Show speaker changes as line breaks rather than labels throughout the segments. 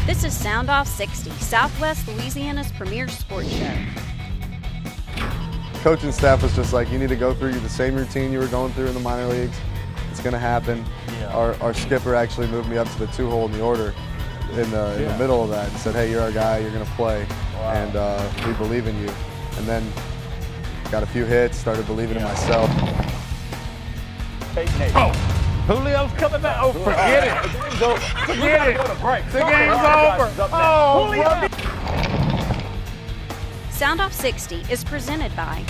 This is Sound Off 60, Southwest Louisiana's premier sports show.
Coaching staff was just like, you need to go through the same routine you were going through in the minor leagues. It's going to happen. Yeah. Our skipper actually moved me up to the 2-hole in the order in the middle of that and said, hey, you're our guy, you're going to play, and we believe in you. And then got a few hits, started believing in myself.
Julio's coming back. Oh, forget it. Forget it. The game's over. Oh,
Sound Off 60 is presented by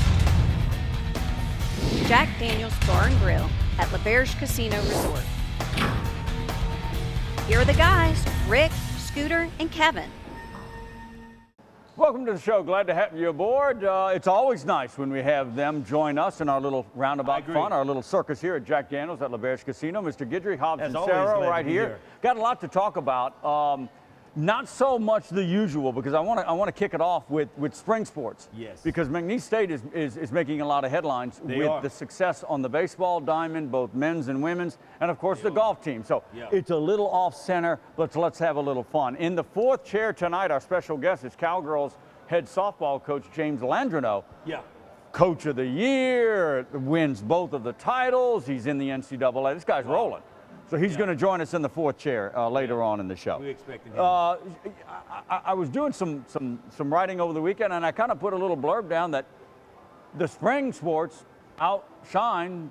Jack Daniel's Bar and Grill at LaBerge Casino Resort. Here are the guys, Rick, Scooter, and Kevin.
Welcome to the show. Glad to have you aboard. It's always nice when we have them join us in our little roundabout fun, our little circus here at Jack Daniel's at LaBerge Casino. Mr. Guidry, Hobbs, and Sarah right here. Got a lot to talk about. Not so much the usual, because I want to kick it off with spring sports. Yes. Because McNeese State is making a lot of headlines with the success on the baseball diamond, both men's and women's, and of course the golf team. So it's a little off center, but let's have a little fun. In the fourth chair tonight, our special guest is Cowgirls head softball coach James Landreneau. Coach of the year, wins both of the titles. He's in the NCAA. This guy's rolling. So he's going to join us in the fourth chair later on in the show.
We expected him.
I was doing some writing over the weekend, and I kind of put a little blurb down that the spring sports outshine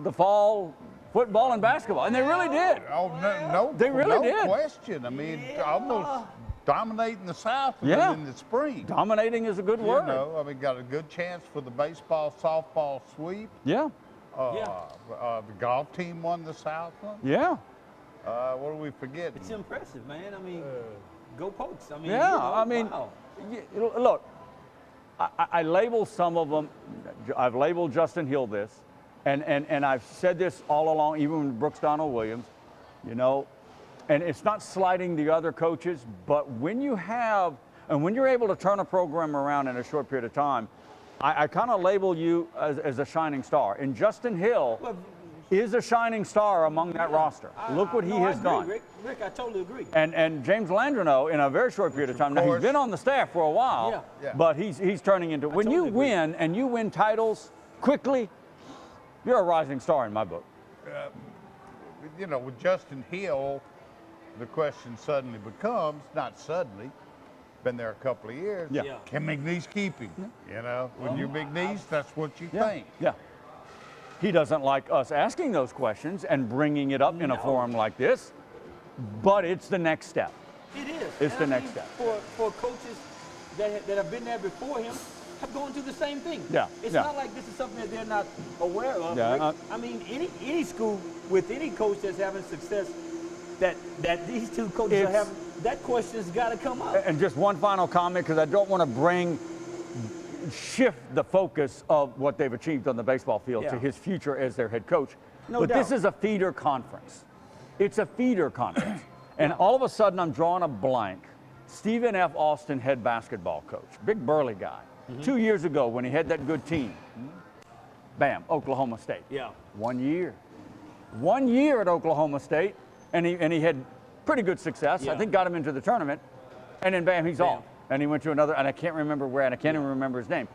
the fall football and basketball, and they really did.
Oh, no,
they really did.
No question. I mean, almost dominating the South in the spring.
Dominating is a good word.
You know, I mean, got a good chance for the baseball, softball sweep. The golf team won the South one. What do we forget?
It's impressive, man. I mean, go Pokes. I mean,
wow. Look, I label some of them. I've labeled Justin Hill this, and I've said this all along, even with Brooks Donald Williams, you know, and it's not slighting the other coaches, but when you have, and when you're able to turn a program around in a short period of time, I kind of label you as a shining star. And Justin Hill is a shining star among that roster. Look what he has done.
Rick, I totally agree.
And James Landreneau, in a very short period of time, now he's been on the staff for a while, but he's turning into, when you win and you win titles quickly, you're a rising star in my book.
You know, with Justin Hill, the question suddenly becomes, not suddenly, been there a couple of years. Can McNeese keep him? You know, when you're McNeese, that's what you think.
He doesn't like us asking those questions and bringing it up in a forum like this, but it's the next step.
It is.
It's the next step.
For coaches that have been there before him, have gone through the same thing. It's not like this is something that they're not aware of. I mean, any school with any coach that's having success, that these two coaches are having, that question's got to come up.
And just one final comment, because I don't want to shift the focus of what they've achieved on the baseball field to his future as their head coach. But this is a feeder conference. It's a feeder conference. And all of a sudden, I'm drawing a blank. Stephen F. Austin, head basketball coach, big burly guy. 2 years ago, when he had that good team, bam, Oklahoma State. 1 year. 1 year at Oklahoma State, and he had pretty good success. I think got him into the tournament, and then bam, he's off. And he went to another, and I can't remember where, and I can't even remember his name.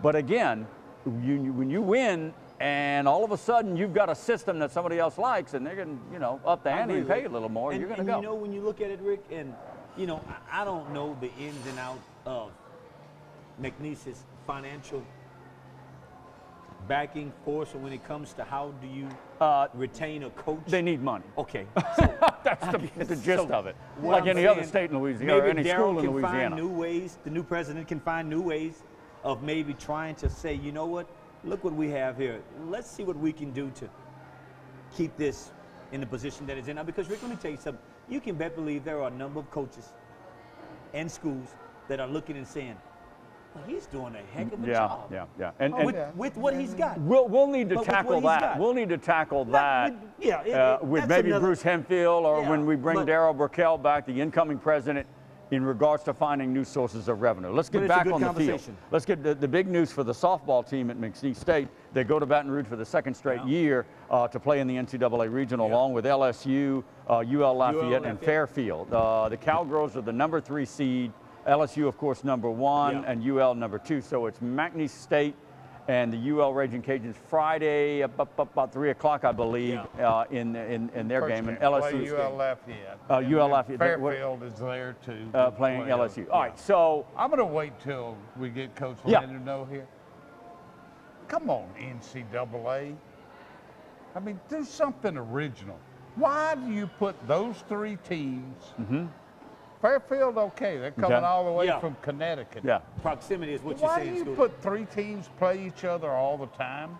But again, when you win, and all of a sudden you've got a system that somebody else likes, and they're going to, up the ante and pay you a little more, you're going to go.
You know, when you look at it, Rick, and, I don't know the ins and outs of McNeese's financial backing force when it comes to how do you retain a coach?
They need money.
Okay.
So, that's the gist of it. Like any other state in Louisiana or any school in Louisiana.
Find new ways, the new president can find new ways of maybe trying to say, you know what, look what we have here. Let's see what we can do to keep this in the position that it's in now. Because, Rick, let me tell you something. You can bet believe there are a number of coaches and schools that are looking and saying, well, he's doing a heck of a job.
And
with what he's got.
We'll need to tackle that. We'll need to tackle that with maybe Bruce Hemphill or when we bring Darryl Burkell back, the incoming president. in regards to finding new sources of revenue. Let's get back on the field. Let's get the big news for the softball team at McNeese State. They go to Baton Rouge for the second straight year to play in the NCAA Regional along with LSU, UL Lafayette, and Fairfield. The Cowgirls are the #3 seed. LSU, of course, #1, and UL #2. So it's McNeese State and the UL Raging Cajuns Friday about 3 o'clock, I believe, in their game. And LSU
UL Lafayette.
UL Lafayette.
Fairfield is there too.
Playing LSU. All right, so
I'm going to wait till we get Coach Leonard know here. Come on, NCAA. I mean, do something original. Why do you put those 3 teams? Fairfield, okay, they're coming all the way from Connecticut.
Yeah, proximity is what you're saying.
Why do you put 3 teams play each other all the time?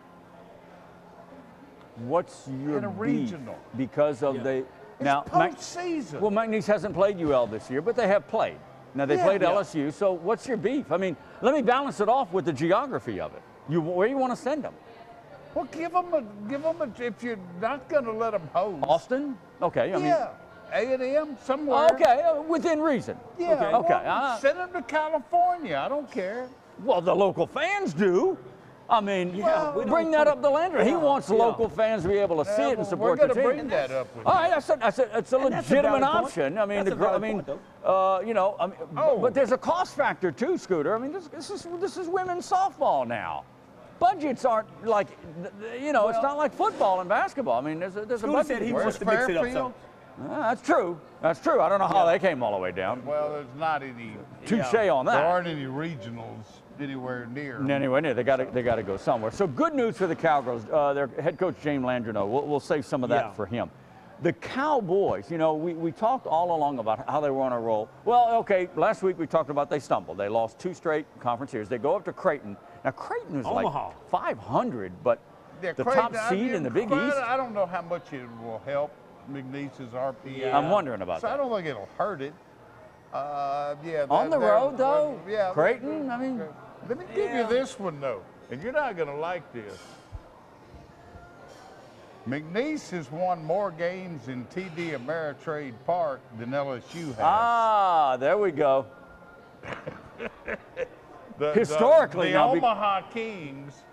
What's your
in a regional?
Because of the now
postseason.
Well, McNeese hasn't played UL this year, but they have played. Now they played LSU. So what's your beef? I mean, let me balance it off with the geography of it. Where you want to send them?
Well, give them a. If you're not going to let them host,
Austin. Okay, I mean.
A&M somewhere.
Okay, within reason.
Yeah.
Okay.
Well, send them to California. I don't care.
Well, the local fans do. I mean, bring that up to Landry. He wants local fans to be able to see it and support the team.
We're going to bring that up with
All right, I said it's a legitimate option. I mean, but there's a cost factor too, Scooter. I mean, this is women's softball now. Budgets aren't like, it's not like football and basketball. I mean, there's a budget.
Said he wants to mix it up some.
That's true. That's true. I don't know how they came all the way down.
Well, there's not any.
Touche on that.
There aren't any regionals anywhere near.
Anywhere near. They got to go somewhere. So good news for the Cowgirls. Their head coach James Landreneau. We'll save some of that for him. The Cowboys. We talked all along about how they were on a roll. Well, okay. Last week we talked about they stumbled. They lost 2 straight conference series. They go up to Creighton. Now Creighton is
Omaha.
like 500, but the top seed in the Big East.
I don't know how much it will help McNeese's RPI.
I'm wondering about that.
I don't think it'll hurt it.
On the road, though? Creighton, I mean.
Let me give you this one, though, and you're not going to like this. McNeese has won more games in TD Ameritrade Park than LSU has.
Ah, there we go. Historically,
the Omaha Kings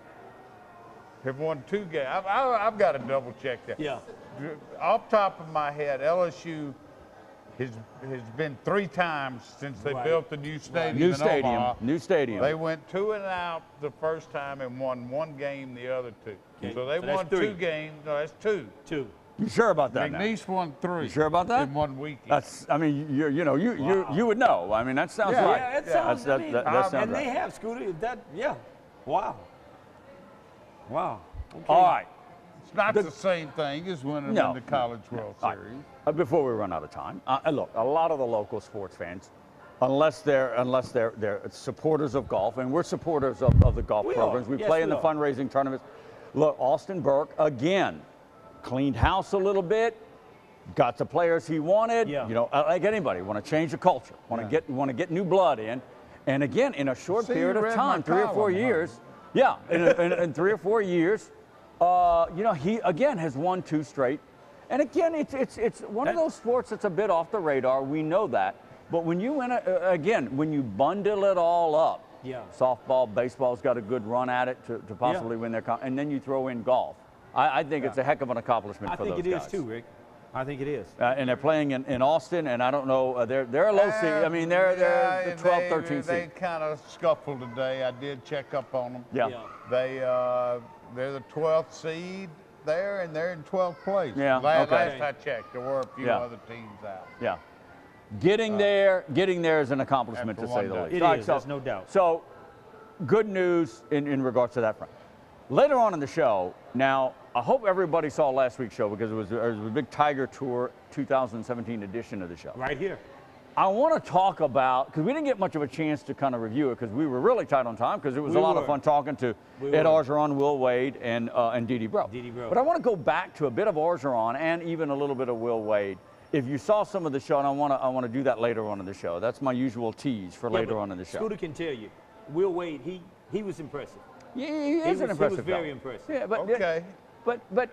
have won 2 games. I've got to double check that.
Yeah.
Off top of my head, LSU has been 3 times since they built the new stadium in Omaha.
New stadium.
They went 2 and out the first time and won 1 game the other 2.
Okay.
So they won 2 games. No, that's 2.
You sure about that?
McNeese won 3.
You sure about that?
In 1 weekend.
That's. I mean, you would know. I mean, that sounds right.
Yeah, it sounds.
That sounds
and
right.
they have Scooter. Wow. Okay.
All right.
It's not the same thing as winning in the College World Series.
Before we run out of time, look, a lot of the local sports fans, unless they're supporters of golf, and we're supporters of the golf programs. We play in the fundraising tournaments. Look, Austin Burke again cleaned house a little bit, got the players he wanted. Like anybody, want to change the culture, want to get new blood in, and again in a short period of time, 3 or 4 years. Yeah, in 3 or 4 years. He again has won 2 straight, and again it's one of those sports that's a bit off the radar. We know that, but when you win when you bundle it all up, softball, baseball's got a good run at it to possibly win their and then you throw in golf. I think it's a heck of an accomplishment for those guys.
I think it is too, Rick. I think it is.
And they're playing in Austin, and I don't know, they're a low seed. I mean, they're the 12, 13 seed.
They kind of scuffled today. I did check up on them. They're the 12th seed there, and they're in 12th place. Last I checked, there were a few other teams out.
Yeah. Getting there is an accomplishment, to say the least.
It is, there's no doubt.
So, good news in regards to that front. Later on in the show, now, I hope everybody saw last week's show because it was a big Tiger Tour 2017 edition of the show.
Right here.
I want to talk about, because we didn't get much of a chance to kind of review it because we were really tight on time because it was a lot of fun talking to Ed Orgeron, Will Wade, and Dee Dee Bro. But I want to go back to a bit of Orgeron and even a little bit of Will Wade. If you saw some of the show, and I want to do that later on in the show. That's my usual tease for later on in the show.
Scooter can tell you, Will Wade, he was impressive.
Yeah, he is an impressive
guy. He was very impressive.
Yeah, but
okay.
But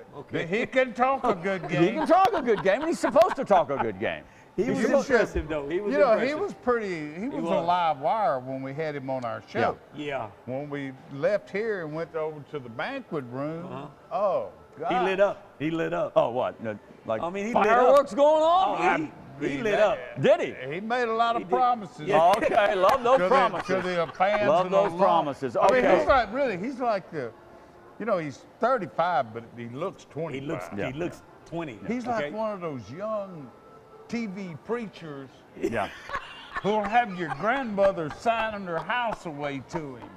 he can talk a good game.
He can talk a good game, and he's supposed to talk a good game.
He was impressive, though. He was impressive.
he was pretty. He was a live wire when we had him on our show.
Yeah.
When we left here and went over to the banquet room, oh God,
he lit up. He lit up.
Oh, what? Like
I mean, he
fireworks going on?
Oh, he lit up.
Did he?
He made a lot of promises.
Yeah. Okay, love those promises.
To the fans.
Love those promises. Okay.
I mean, he's like the, he's 35, but he looks 25.
He looks 20.
He's like one of those young TV preachers.
Yeah.
Who'll have your grandmother signing her house away to him.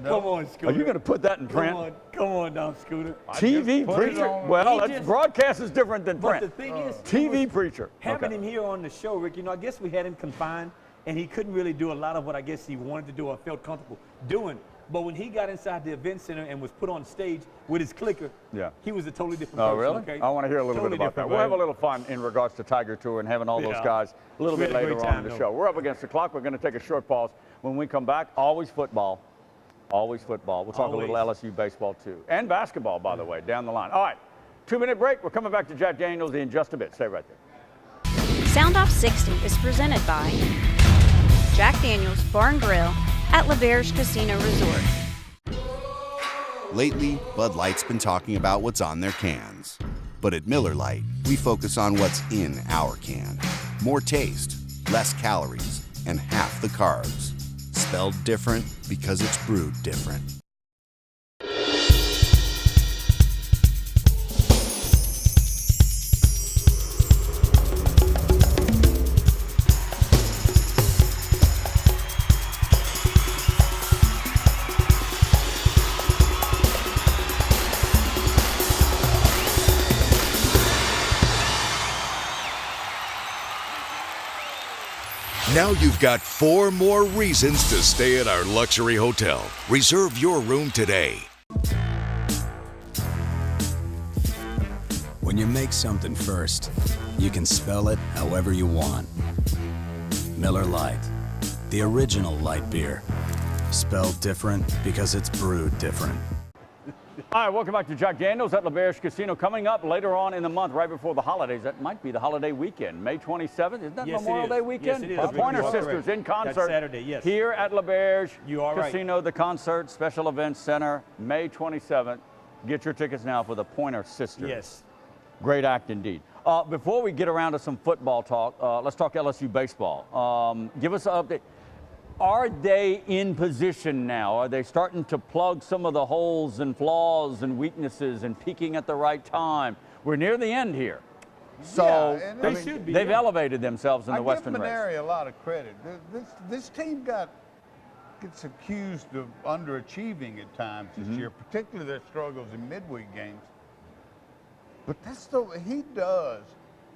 Come on, Scooter.
Are you going to put that in print?
Come on down, Scooter.
TV preacher? Well, broadcast is different than print.
But the thing is,
TV preacher.
Having him here on the show, Rick, I guess we had him confined, and he couldn't really do a lot of what I guess he wanted to do or felt comfortable doing. But when he got inside the event center and was put on stage with his clicker, he was a totally different person.
Oh, really?
Okay?
I want to hear a little bit about that. We'll have a little fun in regards to Tiger Tour and having all those guys a little bit later on in the show. We're up against the clock. We're going to take a short pause. When we come back, always football. Always football. We'll talk a little LSU baseball, too. And basketball, by the way, down the line. All right, 2-minute break. We're coming back to Jack Daniels in just a bit. Stay right there.
Sound Off 60 is presented by Jack Daniels Bar and Grill at LaBerge Casino Resort.
Lately, Bud Light's been talking about what's on their cans. But at Miller Lite, we focus on what's in our can. More taste, less calories, and half the carbs. Spelled different because it's brewed different.
Now you've got 4 more reasons to stay at our luxury hotel. Reserve your room today.
When you make something first, you can spell it however you want. Miller Lite, the original light beer. Spelled different because it's brewed different.
All right, welcome back to Jack Daniels at LaBerge Casino. Coming up later on in the month, right before the holidays, that might be the holiday weekend, May 27th. Isn't that Memorial Day weekend?
Yes, it is.
The Pointer Sisters in concert.
That's Saturday, yes.
Here at LaBerge Casino,
right.
The Concert Special Events Center, May 27th. Get your tickets now for the Pointer Sisters.
Yes.
Great act indeed. Before we get around to some football talk, let's talk LSU baseball. Give us an update. Are they in position now? Are they starting to plug some of the holes and flaws and weaknesses and peaking at the right time? We're near the end here. So
they should be.
They've elevated themselves in the Western race.
I give Maneri a lot of credit. This team gets accused of underachieving at times this year, particularly their struggles in midweek games. But that's the way he does.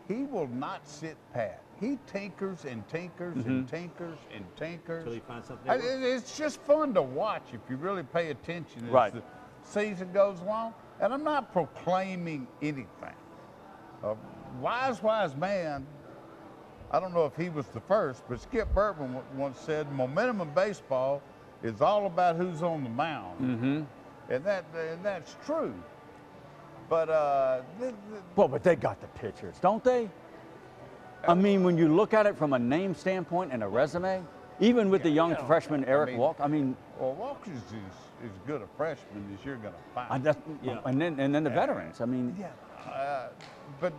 He will not sit pat. He tinkers and tinkers and tinkers and tinkers.
Until he finds something.
It's just fun to watch if you really pay attention as the season goes along. And I'm not proclaiming anything. Wise man, I don't know if he was the first, but Skip Bertman once said, momentum in baseball is all about who's on the mound. And that's true. But
but they got the pitchers, don't they? I mean, when you look at it from a name standpoint and a resume, even with the young freshman Eric Walker,
well, Walker's is as good a freshman as you're going to find.
And then the veterans. I mean,
but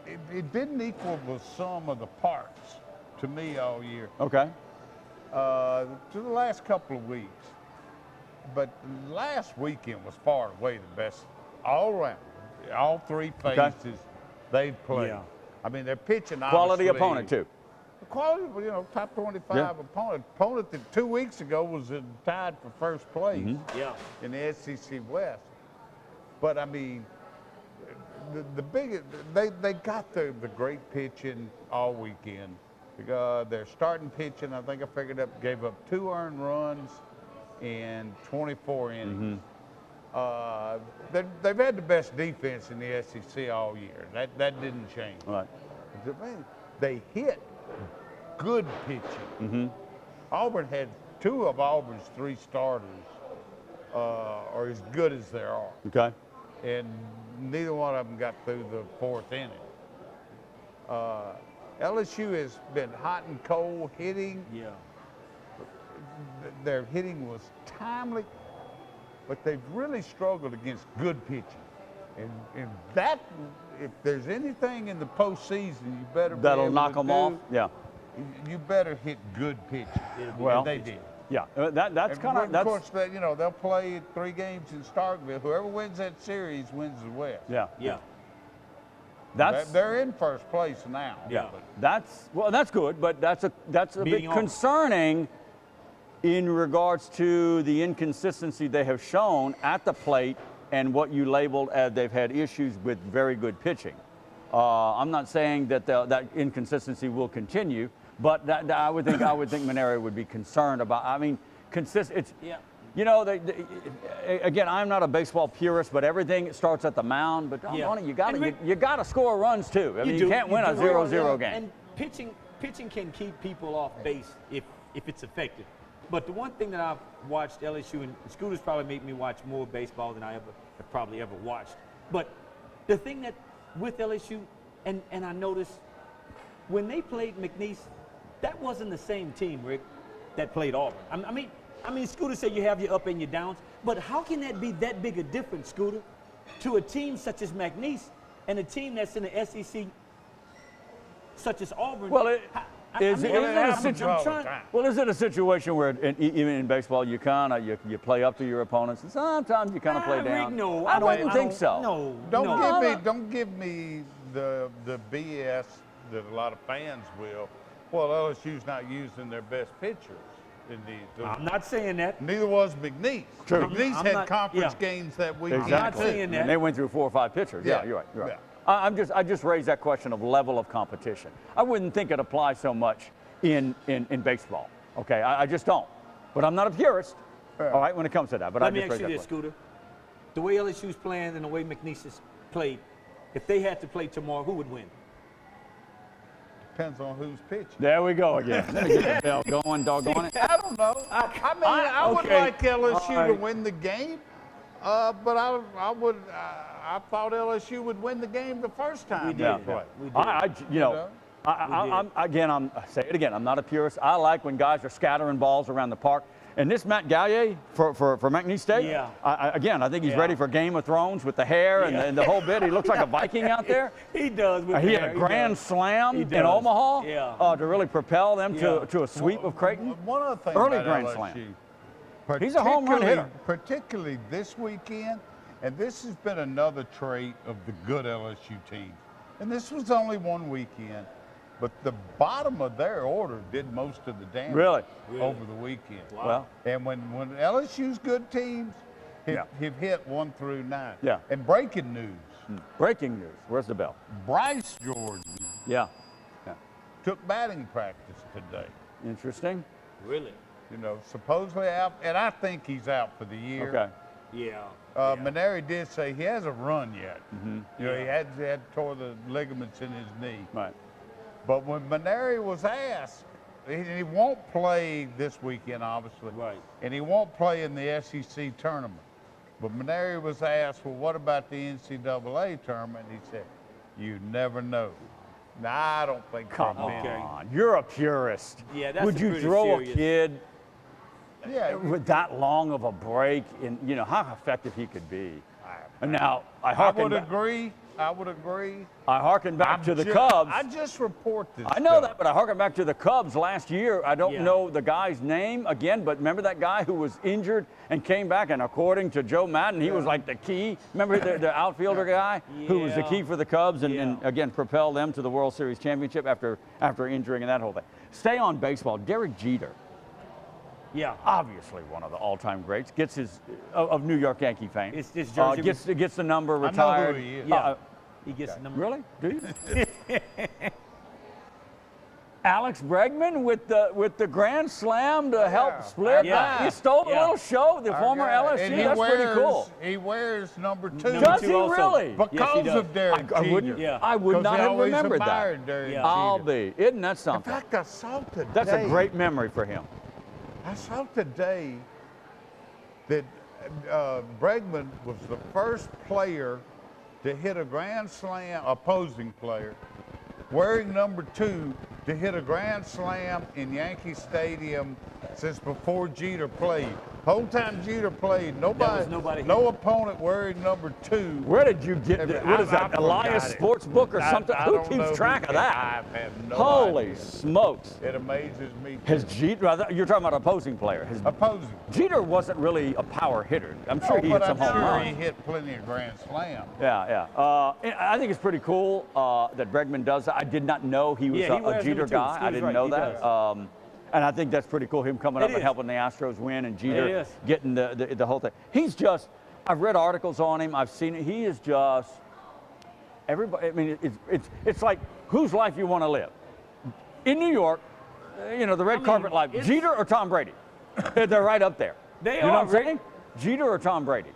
it didn't equal the sum of the parts to me all year.
Okay.
To the last couple of weeks. But last weekend was far and away the best all around. All 3 phases they've played. I mean, they're pitching
quality opponent too.
Quality, top 25 opponent. Opponent that 2 weeks ago was tied for first place in the SEC West. But I mean, the biggest they got the great pitching all weekend. Their starting pitching, I think I figured up, gave up 2 earned runs in 24 innings. They've had the best defense in the SEC all year. That didn't change.
Right.
They hit good pitching. Auburn had 2 of Auburn's 3 starters are as good as there are.
Okay.
And neither one of them got through the 4th inning. LSU has been hot and cold hitting.
Yeah.
Their hitting was timely, but they've really struggled against good pitching. And that, if there's anything in the postseason, you better be
That'll
able
knock
to
them
do,
off. Yeah.
You better hit good pitching.
Well,
and they did.
Yeah. That's
And
kind of
of course, they'll play 3 games in Starkville. Whoever wins that series wins the West.
Yeah.
Yeah.
They're in first place now.
Yeah.
but
That's good, but that's a bit
Beating Auburn.
concerning in regards to the inconsistency they have shown at the plate and what you labeled as they've had issues with very good pitching. I'm not saying that that inconsistency will continue, but I would think Maneri would be concerned about. I mean, It's
Yeah.
You know, again, I'm not a baseball purist, but everything starts at the mound. But doggone it, you gotta score runs too. I mean, you can't win a 0-0 game.
And pitching can keep people off base if it's effective. But the one thing that I've watched LSU, and Scooter's probably made me watch more baseball than I have probably ever watched. But the thing that with LSU, and I noticed when they played McNeese, that wasn't the same team, Rick, that played Auburn. I mean, Scooter said you have your up and your downs, but how can that be that big a difference, Scooter, to a team such as McNeese and a team that's in the SEC such as Auburn?
Well, is it a situation where even in baseball you play up to your opponents and sometimes you kind of play down?
Rick, no,
I wouldn't think so.
No,
Don't give me the BS that a lot of fans will. Well, LSU's not using their best pitchers.
I'm not saying that.
Neither was McNeese.
True.
McNeese had conference games that weekend.
Exactly.
I'm not saying that.
And they went through 4 or 5 pitchers. Yeah, you're right. You're right.
Yeah.
I just raised that question of level of competition. I wouldn't think it applies so much in baseball. Okay, I just don't. But I'm not a purist. All right, when it comes to that. But
Let me ask you this, Scooter. The way LSU's playing and the way McNeese has played, if they had to play tomorrow, who would win?
Depends on who's pitching.
There we go again. Let me get the bell going, doggone it.
I don't know. I would like LSU to win the game, but I thought LSU would win the game the first time
We
they
did.
played.
We did.
I'm not a purist. I like when guys are scattering balls around the park. And this Matt Gallier for McNeese State, I think he's ready for Game of Thrones with the hair and the whole bit. He looks like a Viking out there.
He does.
He had a grand slam in Omaha to really propel them to a sweep of Creighton.
One other thing
Early
about
grand
LSU,
slam. He's a home run hitter.
Particularly this weekend, and this has been another trait of the good LSU teams. And this was only one weekend, but the bottom of their order did most of the damage over the weekend.
Wow.
Well,
And when LSU's good teams have hit 1 through 9.
Yeah.
And breaking news.
breaking news. Where's the bell?
Bryce Jordan took batting practice today.
Interesting.
Really?
You know, supposedly out, and I think he's out for the year.
Okay.
Yeah.
Maneri did say he hasn't run yet.
Mm-hmm.
You know, he had tore the ligaments in his knee.
Right.
But when Maneri was asked, he won't play this weekend, obviously.
Right.
And he won't play in the SEC tournament. But Maneri was asked, well, what about the NCAA tournament? He said, you never know. Nah, I don't think
Come
for a minute.
on. You're a purist.
Yeah, that's
Would you
pretty
throw
serious.
a kid
Yeah,
with that long of a break in, you know, how effective he could be? And now, I
would agree. I would agree.
I harken back to the Cubs.
I just report this.
I know
stuff.
that, but I harken back to the Cubs last year. I don't know the guy's name again, but remember that guy who was injured and came back, and according to Joe Madden, he was like the key. Remember the outfielder guy who was the key for the Cubs and again propelled them to the World Series championship after injuring and that whole thing. Stay on baseball. Derek Jeter.
Yeah.
Obviously one of the all-time greats. Gets his of New York Yankee fame.
It's this jersey.
Gets the number,
I know
retired.
who he is.
Yeah. He gets the number.
Really? Do you? Alex Bregman with the grand slam to help split.
Yeah.
He stole the little show, the former LSU.
And he
That's pretty cool.
He wears number 2.
Does he
also.
really?
Because
Yes, he does.
of Derek
I
Jeter.
wouldn't.
Yeah.
I would not have remembered that.
Admired Derek Jeter.
I'll be. Isn't that
In
something?
fact, I saw today.
That's a great memory for him.
I saw today that Bregman was the first player to hit a grand slam, opposing player, wearing number 2 to hit a grand slam in Yankee Stadium since before Jeter played. Whole time Jeter played, no opponent wearing number 2.
Where did you get that? What is that, Elias Sportsbook or something? Who keeps track of that?
I have no
Holy
idea.
smokes.
It amazes me.
Has Jeter, you're talking about opposing player.
Opposing.
Jeter wasn't really a power hitter. I'm sure he hit some home runs.
He hit plenty of grand slams.
Yeah. I think it's pretty cool that Bregman does that. I did not know he was a Jeter guy. I didn't know that. And I think that's pretty cool, him coming up and helping the Astros win, and Jeter getting the whole thing. He's just, I've read articles on him, I've seen it. He is just, everybody, I mean, it's like whose life you want to live. In New York, you know, the red carpet life, Jeter or Tom Brady? They're right up there.
They
you know
are,
what I'm saying? Jeter or Tom Brady?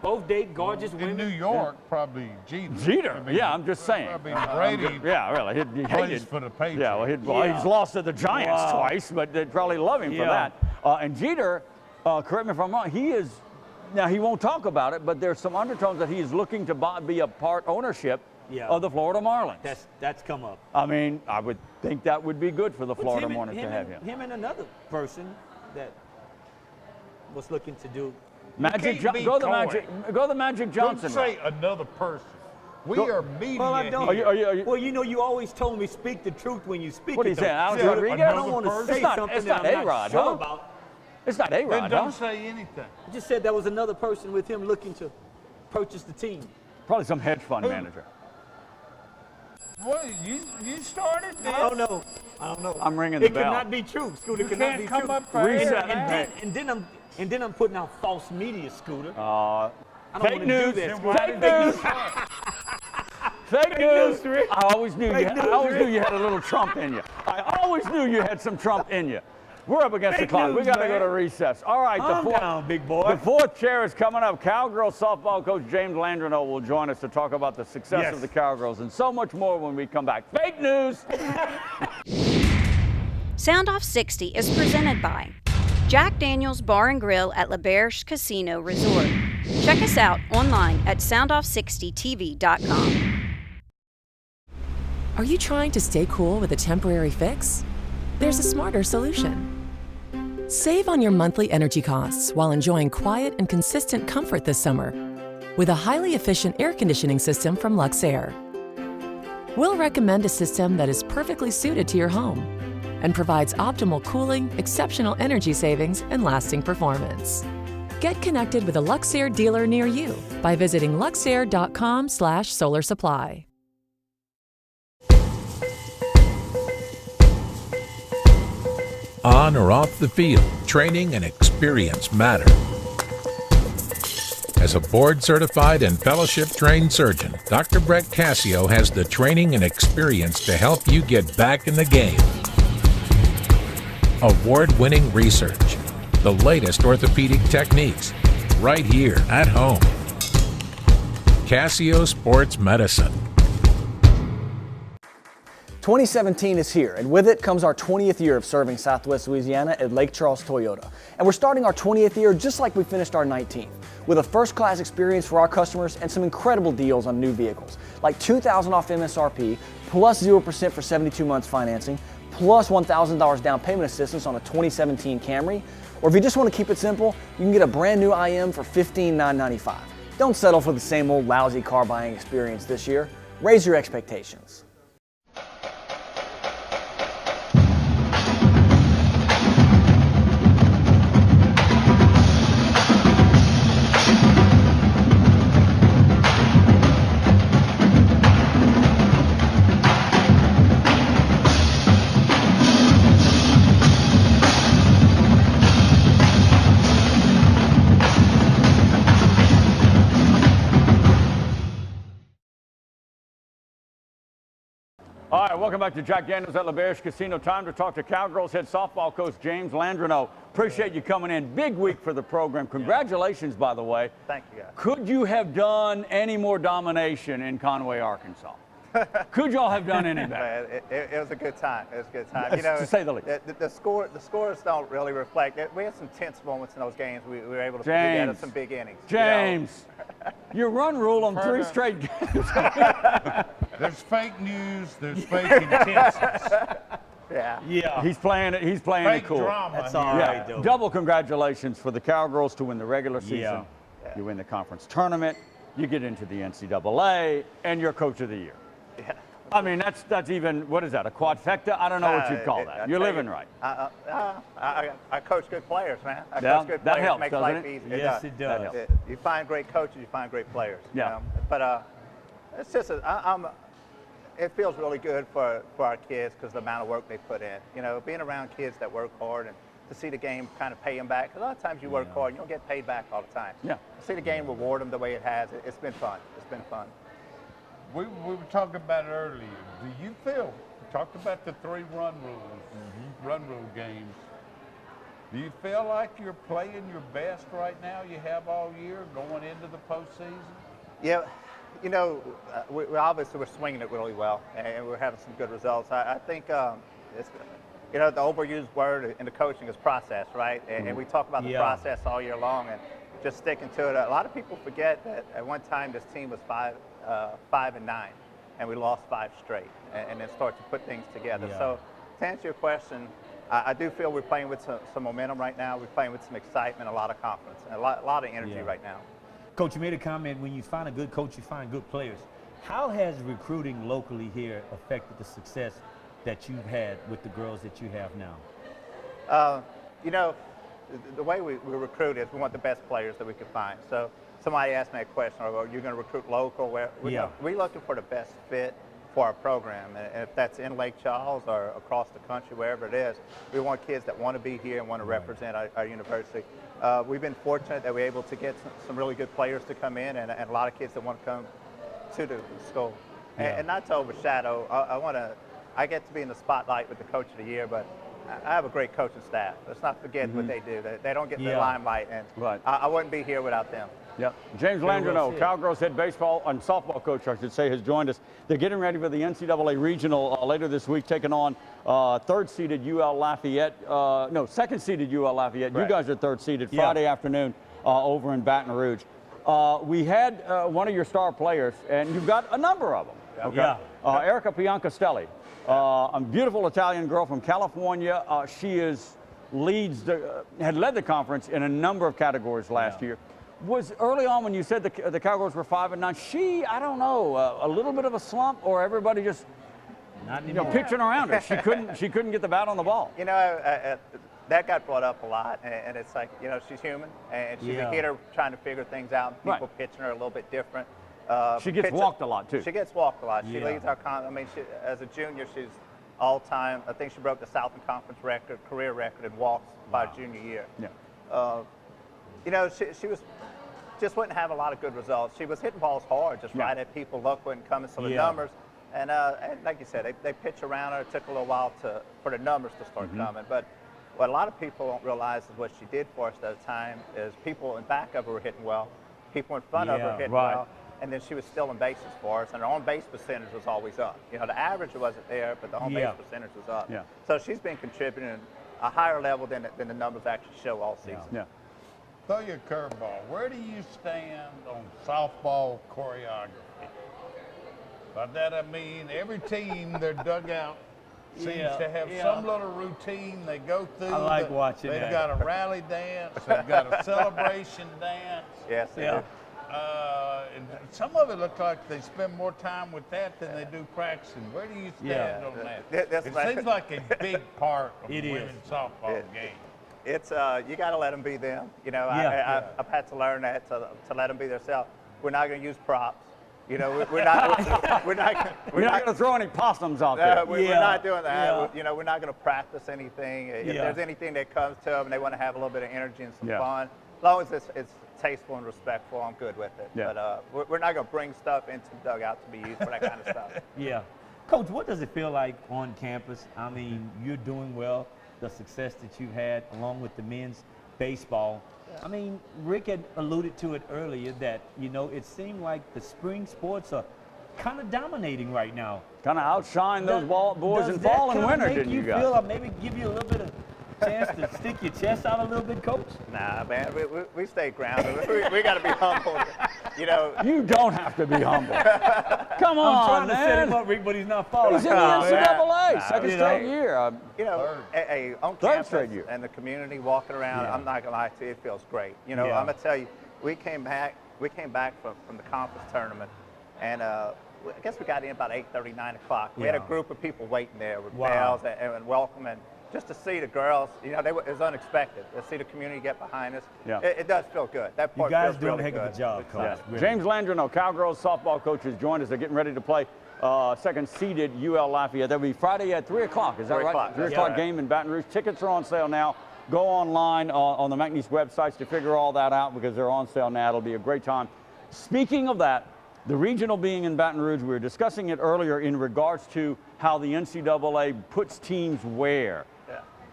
Both date gorgeous women.
In New York, probably Jeter.
Jeter,
I mean,
I'm just saying.
Probably Brady.
Really. He
plays
hated
for the Patriots.
Yeah, he's lost to the Giants twice, but they'd probably love him for that. And Jeter, correct me if I'm wrong, he is, now he won't talk about it, but there's some undertones that he is looking to be a part ownership of the Florida Marlins.
That's come up.
I mean, I would think that would be good for the Florida Marlins to have him.
Him and another person that was looking to do.
Go the Magic Johnson.
Don't say another person. We are media.
Well, I don't.
Here.
Well, you know, you always told me speak the truth when you speak.
What are you saying, Alex Rodriguez?
I don't want to say something that I'm not sure about.
It's not A-Rod,
Then don't say anything.
I just said there was another person with him looking to purchase the team.
Probably some hedge fund manager.
What, you started this?
I don't know.
I'm ringing the bell.
It cannot be true, Scooter.
You
It cannot
can't
be
come
true.
up for air.
And then I'm putting out false media, Scooter.
I
don't
fake
wanna
news.
do that,
Fake news. Fake news.
Rick.
I always knew you had a little Trump in you. I always knew you had some Trump in you. We're up against the clock. We got to go to recess. All right,
Calm down, big boy.
The fourth chair is coming up. Cowgirls softball coach James Landreneau will join us to talk about the success of the Cowgirls and so much more when we come back. Fake news.
Sound Off 60 is presented by Jack Daniels Bar and Grill at L'Auberge Casino Resort. Check us out online at soundoff60tv.com.
Are you trying to stay cool with a temporary fix? There's a smarter solution. Save on your monthly energy costs while enjoying quiet and consistent comfort this summer with a highly efficient air conditioning system from Luxair. We'll recommend a system that is perfectly suited to your home and provides optimal cooling, exceptional energy savings, and lasting performance. Get connected with a Luxair dealer near you by visiting luxair.com/solarsupply.
On or off the field, training and experience matter. As a board-certified and fellowship-trained surgeon, Dr. Brett Cassio has the training and experience to help you get back in the game. Award-winning research, the latest orthopedic techniques, right here at home. Cassio Sports Medicine.
2017 is here, and with it comes our 20th year of serving Southwest Louisiana at Lake Charles Toyota. And we're starting our 20th year just like we finished our 19th, with a first-class experience for our customers and some incredible deals on new vehicles, like $2,000 off MSRP, plus 0% for 72 months financing, plus $1,000 down payment assistance on a 2017 Camry. Or if you just want to keep it simple, you can get a brand new IM for $15,995. Don't settle for the same old lousy car buying experience this year. Raise your expectations.
All right, welcome back to Jack Daniels at L'Auberge Casino. Time to talk to Cowgirls head softball coach James Landreneau. Appreciate you coming in. Big week for the program. Congratulations, by the way.
Thank you, guys.
Could you have done any more domination in Conway, Arkansas? Could y'all have done any better?
It was a good time. It was a good time.
Yes, to say the least.
The scores don't really reflect it. We had some tense moments in those games. We were able to put together some big innings.
James, your run rule on 3 straight games.
There's fake news. There's fake intentions.
Yeah.
He's playing it. He's playing
Fake
it cool.
drama.
That's all right, though.
Double congratulations for the Cowgirls to win the regular season.
Yeah.
You win the conference tournament. You get into the NCAA, and you're Coach of the Year.
Yeah.
I mean, that's even, what is that, a quadfecta? I don't know what you'd call that. You're living right.
I coach good players, man. I
Yeah,
coach good
that
players.
helps,
Makes
doesn't
life
it?
easy.
Yes, it does.
That helps.
You find great coaches, you find great players.
Yeah.
You know? But it's just, it feels really good for our kids because the amount of work they put in. You know, being around kids that work hard and to see the game kind of pay them back. 'Cause a lot of times you work hard, you don't get paid back all the time.
Yeah.
To see the game reward them the way it has, it's been fun. It's been fun.
We were talking about it earlier. Do you feel, we talked about the 3 run rules, run rule games. Do you feel like you're playing your best right now you have all year going into the postseason?
Yeah, you know, we obviously we're swinging it really well, and we're having some good results. I think it's, you know, the overused word in the coaching is process, right? And we talk about the process all year long, and just sticking to it. A lot of people forget that at one time this team was 5-9, and we lost 5 straight, and then start to put things together.
Yeah.
So to answer your question, I do feel we're playing with some momentum right now. We're playing with some excitement, a lot of confidence, and a lot of energy right now.
Coach, you made a comment, when you find a good coach, you find good players. How has recruiting locally here affected the success that you've had with the girls that you have now?
You know, the way we recruit is we want the best players that we can find. So somebody asked me a question, well, you're going to recruit local? We're looking for the best fit for our program. And if that's in Lake Charles or across the country, wherever it is, we want kids that want to be here and want to represent our university. We've been fortunate that we're able to get some really good players to come in, and a lot of kids that want to come to the school. And not to overshadow, I get to be in the spotlight with the Coach of the Year, but I have a great coaching staff. Let's not forget what they do. They don't get the limelight, and I wouldn't be here without them.
Yeah, James Landreneau, Cowgirls head baseball and softball coach, I should say, has joined us. They're getting ready for the NCAA regional later this week, taking on third-seeded UL Lafayette. No, second-seeded UL Lafayette.
Right.
You guys are third-seeded Friday afternoon over in Baton Rouge. We had one of your star players, and you've got a number of them. Okay. Erica Piancastelli, a beautiful Italian girl from California. She had led the conference in a number of categories last year. Was early on when you said the Cowgirls were 5-9, she, I don't know, a little bit of a slump, or everybody just pitching around her? She couldn't get the bat on the ball.
You know, that got brought up a lot, and it's like, you know, she's human, and she's a hitter trying to figure things out. People pitching her a little bit different.
She gets walked a lot too.
She gets walked a lot. She leads our I mean, as a junior, she's all-time. I think she broke the Southern Conference record, career record in walks by junior year.
Yeah.
You know, she was just wouldn't have a lot of good results. She was hitting balls hard, just right at people. Luck wouldn't come in some of the numbers. And like you said, they pitch around her. It took a little while for the numbers to start coming. But what a lot of people don't realize is what she did for us at the time is people in back of her were hitting well, people in front of her hitting well, and then she was stealing bases for us, and her on-base percentage was always up. You know, the average wasn't there, but the on-base percentage was up. Yeah. So she's been contributing at a higher level than the numbers actually show all season.
Yeah.
Throw your curveball. Where do you stand on softball choreography? By that I mean every team, their dugout seems to have some little routine they go through.
I like watching
They've
that.
got a rally dance. They've got a celebration dance.
Yes.
And some of it looks like they spend more time with that than they do practicing. Where do you stand on that? It seems like a big part of the women's softball game.
It's you got to let them be them. You know, I've had to learn that to let them be themselves. We're not going to use props. You know, we're not going
to throw any possums out there.
We're not doing that. You know, we're not going to practice anything. If there's anything that comes to them and they want to have a little bit of energy and some fun, as long as it's tasteful and respectful, I'm good with it. But we're not going to bring stuff into the dugout to be used for that kind of stuff.
Yeah. Coach, what does it feel like on campus? I mean, you're doing well. The success that you've had along with the men's baseball. I mean, Rick had alluded to it earlier that, you know, it seemed like the spring sports are kind of dominating right now.
Kind of outshine those boys in fall and winter, didn't you guys?
Feel, maybe give you a little bit of chance to stick your chest out a little bit, Coach?
Nah, man, we stay grounded. we got to be humble. You know.
You don't have to be humble. Come on,
I'm trying to
man.
set him up, Rick, but he's not following.
He's in the NCAA, second straight year.
On campus and the community walking around, I'm not gonna lie to you, it feels great. You know, I'm gonna tell you, we came back from the conference tournament, and I guess we got in about 8:30, 9 o'clock. We had a group of people waiting there with bells and welcome, and just to see the girls, you know, it was unexpected. To see the community get behind us, it does feel good. That part
you guys
feels
doing
really
a heck of a job, Coach.
Yeah.
Really.
James Landrino, Cowgirls softball coach, has joined us. They're getting ready to play second-seeded UL Lafayette. That'll be Friday at 3 o'clock. Is that
3
right?
o'clock.
3 o'clock game in Baton Rouge. Tickets are on sale now. Go online on the McNeese websites to figure all that out because they're on sale now. It'll be a great time. Speaking of that, the regional being in Baton Rouge, we were discussing it earlier in regards to how the NCAA puts teams where.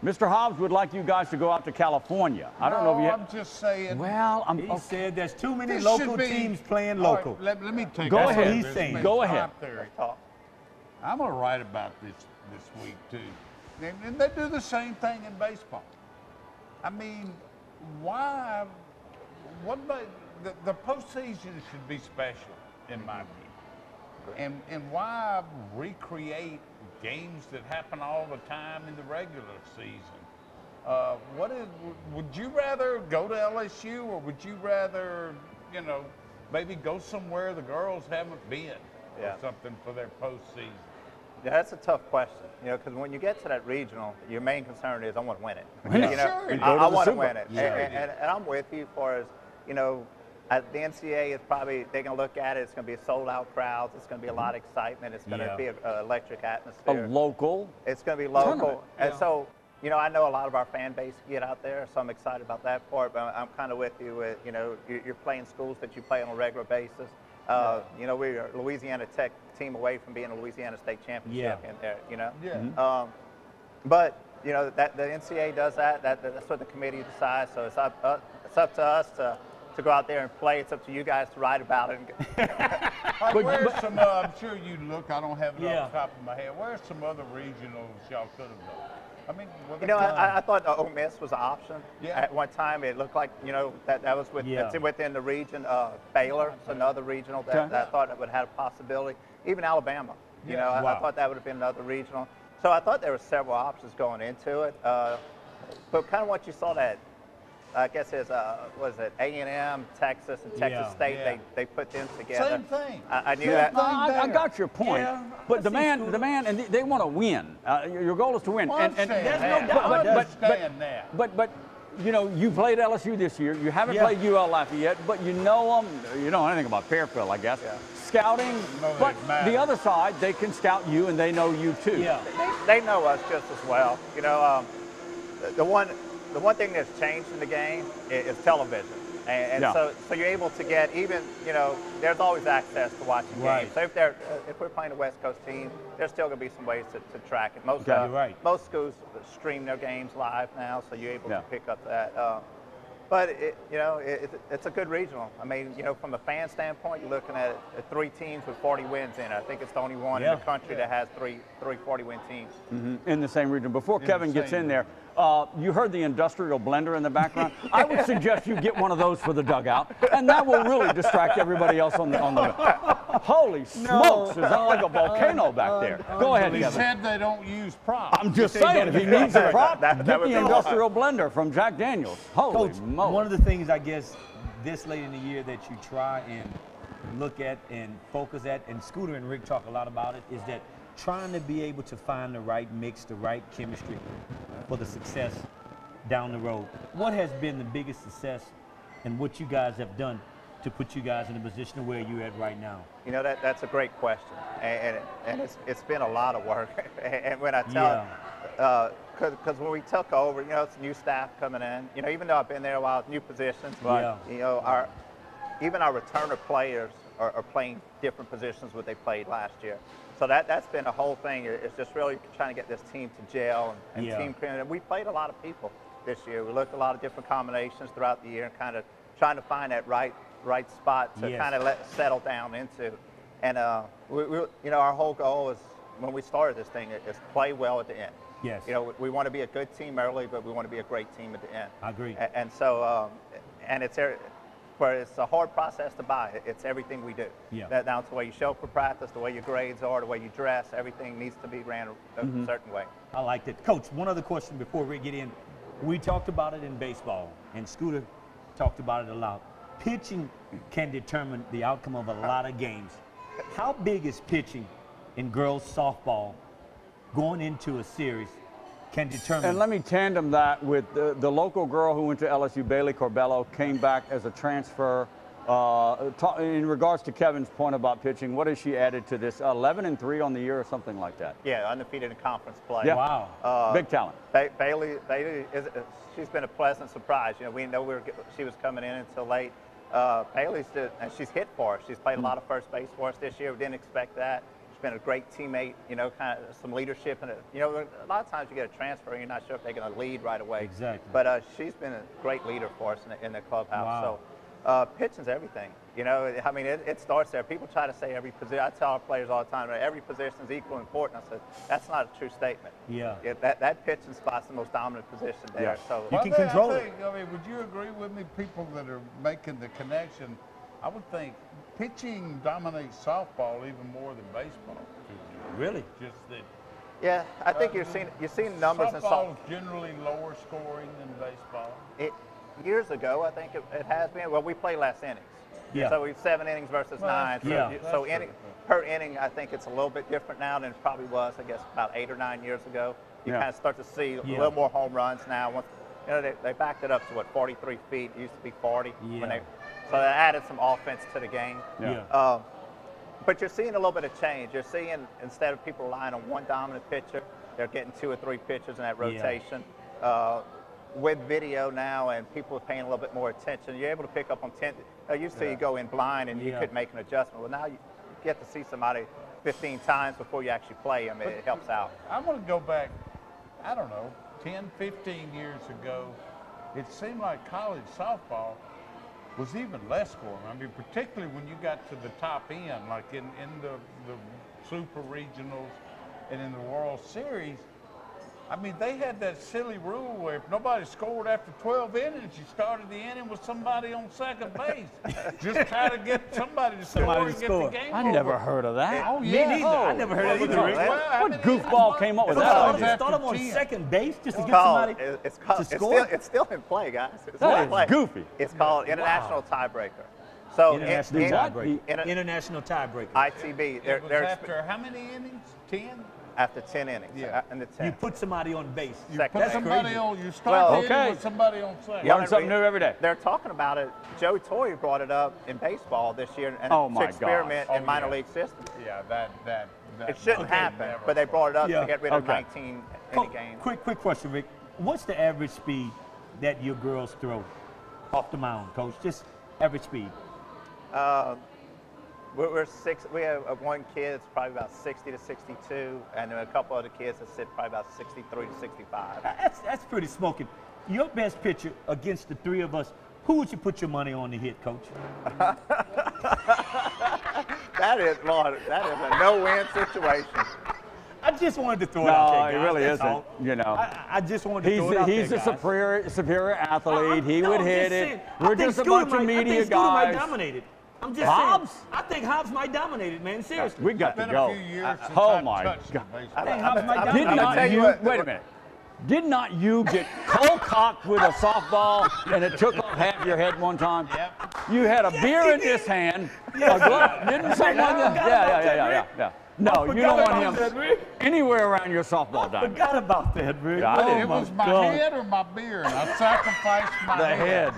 Mr. Hobbs would like you guys to go out to California. I don't know if you.
I'm just saying.
Well,
he said there's too many local teams playing local.
Right, let me take.
Go
that.
ahead.
He's saying.
Go ahead.
I'm gonna write about this week too, and they do the same thing in baseball. I mean, why? What about the postseason should be special, in my opinion. And why recreate games that happen all the time in the regular season? Would you rather go to LSU, or would you rather, you know, maybe go somewhere the girls haven't been or something for their postseason?
Yeah, that's a tough question, you know, because when you get to that regional, your main concern is I want to win it.
Yeah.
You know,
Sure.
I want to win it,
Yeah.
and I'm with you as far as, you know, the NCAA is probably, they're going to look at it, it's going to be a sold-out crowd, it's going to be a lot of excitement, it's going to be an electric atmosphere.
A local.
It's going to be local.
Tournament.
And so, you know, I know a lot of our fan base get out there, so I'm excited about that part, but I'm kind of with you with, you know, you're playing schools that you play on a regular basis. You know, we are Louisiana Tech team away from being a Louisiana State championship in there, you know.
Yeah.
But, you know, that the NCAA does that. That's what the committee decides, so it's up to us to go out there and play. It's up to you guys to write about it.
Where's some, I'm sure you look, I don't have it off the top of my head, where's some other regionals y'all could have done? I mean,
you know, I thought Ole Miss was an option.
Yeah.
At one time, it looked like, you know, that was within the region. Baylor is another regional that I thought would have a possibility. Even Alabama, you know, I thought that would have been another regional. So I thought there were several options going into it. But kind of what you saw that, I guess is, was it A&M, Texas, and Texas State, they put them together.
Same thing.
I knew that.
I got your point. But the man, and they want to win. Your goal is to win.
Well,
and
there's no doubt. Understand that.
But you know, you played LSU this year. You haven't played UL Lafayette, but you know them. You know anything about Fairfield, I guess. Yeah. Scouting, but the other side, they can scout you, and they know you too.
Yeah. They know us just as well. You know, the one thing that's changed in the game is television. And so you're able to get even, you know, there's always access to watching games. So if we're playing a West Coast team, there's still going to be some ways to track it. Most schools stream their games live now, so you're able to pick up that. But, you know, it's a good regional. I mean, you know, from a fan standpoint, you're looking at 3 teams with 40 wins in it. I think it's the only one in the country that has three 40-win teams.
In the same region. Before Kevin gets in there, you heard the industrial blender in the background. I would suggest you get one of those for the dugout, and that will really distract everybody else on the. Holy smokes! There's not like a volcano back there. Go ahead,
He
Kevin.
said they don't use props.
I'm just saying, if he needs a prop,
that
get
would
the
be
industrial blender from Jack Daniels. Holy
Coach,
moly.
one of the things I guess this late in the year that you try and look at and focus at, and Scooter and Rick talk a lot about it, is that trying to be able to find the right mix, the right chemistry for the success down the road. What has been the biggest success and what you guys have done to put you guys in the position of where you're at right now?
You know, that's a great question, and it's been a lot of work. And when I tell because when we took over, you know, it's new staff coming in. You know, even though I've been there a while, new positions, but you know, even our returner players are playing different positions what they played last year. So that's been a whole thing. It's just really trying to get this team to gel and team. And we played a lot of people this year. We looked at a lot of different combinations throughout the year and kind of trying to find that right spot to kind of settle down into. And our whole goal is, when we started this thing, is play well at the end.
Yes.
We want to be a good team early, but we want to be a great team at the end.
I agree.
And so, and it's a hard process to buy. It's everything we do.
Yeah.
Down to the way you show up for practice, the way your grades are, the way you dress, everything needs to be ran a certain way.
I like that. Coach, one other question before we get in. We talked about it in baseball, and Scooter talked about it a lot. Pitching can determine the outcome of a lot of games. How big is pitching in girls softball going into a series can determine?
And let me tandem that with the local girl who went to LSU, Bailey Corbello, came back as a transfer. In regards to Kevin's point about pitching, what has she added to this? 11-3 on the year or something like that?
Yeah, undefeated in conference play.
Yeah.
Wow.
Big talent.
Bailey she's been a pleasant surprise. We know she was coming in until late. And she's hit for us. She's played a lot of first base for us this year. We didn't expect that. She's been a great teammate, kind of some leadership. And, a lot of times you get a transfer and you're not sure if they're going to lead right away.
Exactly.
But she's been a great leader for us in the clubhouse.
Wow.
So pitching's everything. It starts there. People try to say every position. I tell our players all the time, every position is equally important. I said, that's not a true statement.
Yeah.
That pitching spot's the most dominant position there.
Yeah.
So
You can control it.
Would you agree with me, people that are making the connection? I would think pitching dominates softball even more than baseball.
Really?
Just that.
Yeah, I think you're seeing numbers in
softball is generally lower scoring than baseball.
Years ago, I think it has been. Well, we play less innings.
Yeah.
So we have 7 innings versus 9. So,
yeah.
so per inning, I think it's a little bit different now than it probably was, I guess, about 8 or 9 years ago. You kind of start to see a little more home runs now. Once, they backed it up to 43 feet. It used to be 40.
Yeah.
So they added some offense to the game.
Yeah.
But you're seeing a little bit of change. You're seeing, instead of people relying on one dominant pitcher, they're getting 2 or 3 pitchers in that rotation. With video now and people are paying a little bit more attention, you're able to pick up on 10. Used to you go in blind and you could make an adjustment. Well, now you get to see somebody 15 times before you actually play them. It helps out.
I want to go back, 10, 15 years ago. It seemed like college softball was even less scoring. I mean, particularly when you got to the top end, like in the super regionals and in the World Series. I mean, they had that silly rule where if nobody scored after 12 innings, you started the inning with somebody on second base. Just try to get somebody to score and get the game
I
over.
never heard of that.
Oh,
Me
yeah.
neither. I never heard of it.
What goofball came up with that idea?
Start them on second base just to get somebody to score?
It's still in play, guys. It's
That
still in
is
play.
goofy.
It's called International Tiebreaker. So
International tiebreaker.
in a-
International tiebreaker.
ITB,
It was after how many innings? 10?
after 10 innings.
Yeah.
In the 10.
You put somebody on base.
You
Second.
put
That's
somebody
crazy.
on, you start
Well,
the inning with somebody on second.
Learn something new every day.
They're talking about it. Joe Torre brought it up in baseball this year and to experiment in minor league systems.
Yeah, that
It shouldn't happen, but they brought it up to get rid of 19 inning games.
Quick question, Rick. What's the average speed that your girls throw off the mound, Coach? Just average speed.
We have one kid that's probably about 60 to 62, and then a couple other kids that sit probably about 63 to 65.
That's pretty smoking. Your best pitcher against the three of us, who would you put your money on to hit, Coach?
That is a no-win situation.
I just wanted to throw it out there, guys.
No, he really
That's
isn't.
all.
You know,
I just wanted to throw it out there,
he's a
guys.
superior athlete. He would hit it.
I
We're
think
just a
Scooter
bunch of media
I think Scooter might
guys.
dominate it. I'm just
Hobbs?
saying. I think Hobbs might dominate it, man. Seriously.
We got to
It's been
go.
a few years since
Oh
I've
my
touched
God!
the baseball.
I think Hobbs might
Did
dominate
not
it.
you? Wait a minute. Did not you get cold-cocked with a softball and it took off half your head one time?
Yep.
You had a beer in this hand. A glove. Didn't something like that? Yeah. No, you don't want him anywhere around your softball diamond.
Forgot about that, Rick.
Yeah, I didn't.
It was my head or my beer, and I sacrificed my
The head.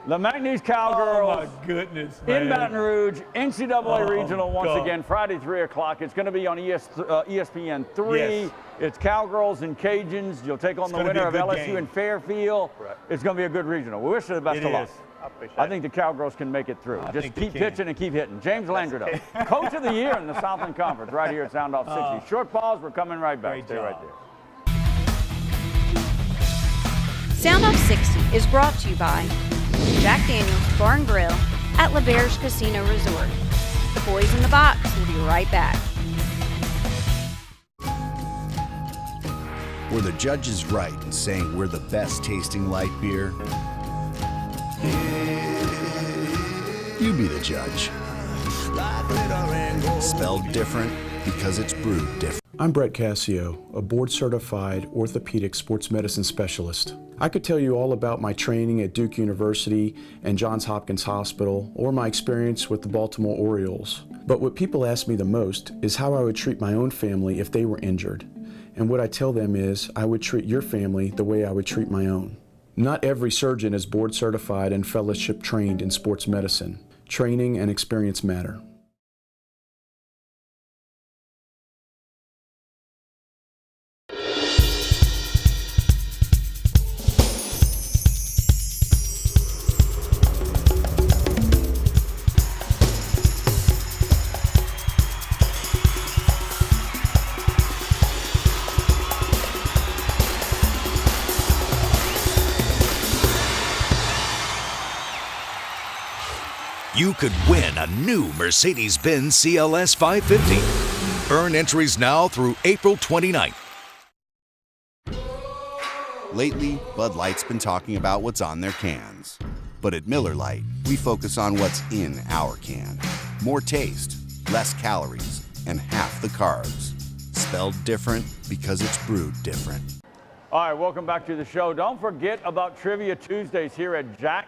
The McNeese Cowgirls.
Oh, my goodness, man.
In Baton Rouge, NCAA Regional once
God.
again, Friday, 3 o'clock. It's going to be on ESPN 3.
Yes.
It's Cowgirls and Cajuns. You'll take on the
gonna be
winner
a
of
good
LSU
game.
and Fairfield.
Right.
It's going to be a good regional. We wish you the best
It
of luck.
is.
I appreciate
I think the Cowgirls can make it through.
I
Just
think they
keep
can.
pitching and keep hitting. James Landredo, Coach of the Year in the Southland Conference, right here at Sound Off 60. Short pause. We're coming right back.
Great
Stay
job.
right there.
Sound Off 60 is brought to you by Jack Daniels Bar and Grill at LaBerge Casino Resort, the Boys in the Box will be right back.
Were the judges right in saying we're the best tasting light beer? You be the judge. Spelled different because it's brewed different.
I'm Brett Cassio, a board-certified orthopedic sports medicine specialist. I could tell you all about my training at Duke University and Johns Hopkins Hospital, or my experience with the Baltimore Orioles. But what people ask me the most is how I would treat my own family if they were injured. And what I tell them is I would treat your family the way I would treat my own. Not every surgeon is board-certified and fellowship trained in sports medicine. Training and experience matter.
You could win a new Mercedes-Benz CLS 550. Earn entries now through April 29th.
Lately, Bud Light's been talking about what's on their cans. But at Miller Lite, we focus on what's in our can. More taste, less calories, and half the carbs. Spelled different because it's brewed different.
All right, welcome back to the show. Don't forget about Trivia Tuesdays here at Jack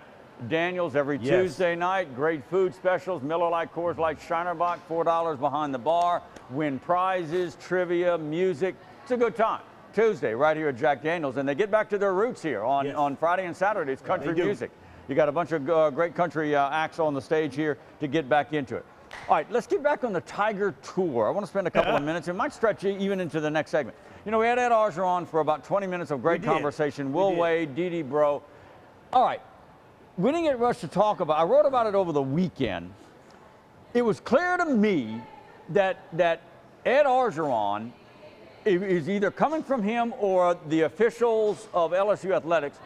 Daniels every Tuesday night. Great food specials, Miller Lite, Coors Light, Shiner Bock, $4 behind the bar. Win prizes, trivia, music. It's a good time. Tuesday, right here at Jack Daniels. And they get back to their roots here on Friday and Saturday. It's country music. You got a bunch of great country acts on the stage here to get back into it. All right, let's get back on the Tiger Tour. I want to spend a couple of minutes. It might stretch even into the next segment. You know, we had Ed Orgeron for about 20 minutes of great conversation. Will Wade, Dee Bro. All right. We didn't get much to talk about. I wrote about it over the weekend. It was clear to me that Ed Orgeron is either coming from him or the officials of LSU athletics.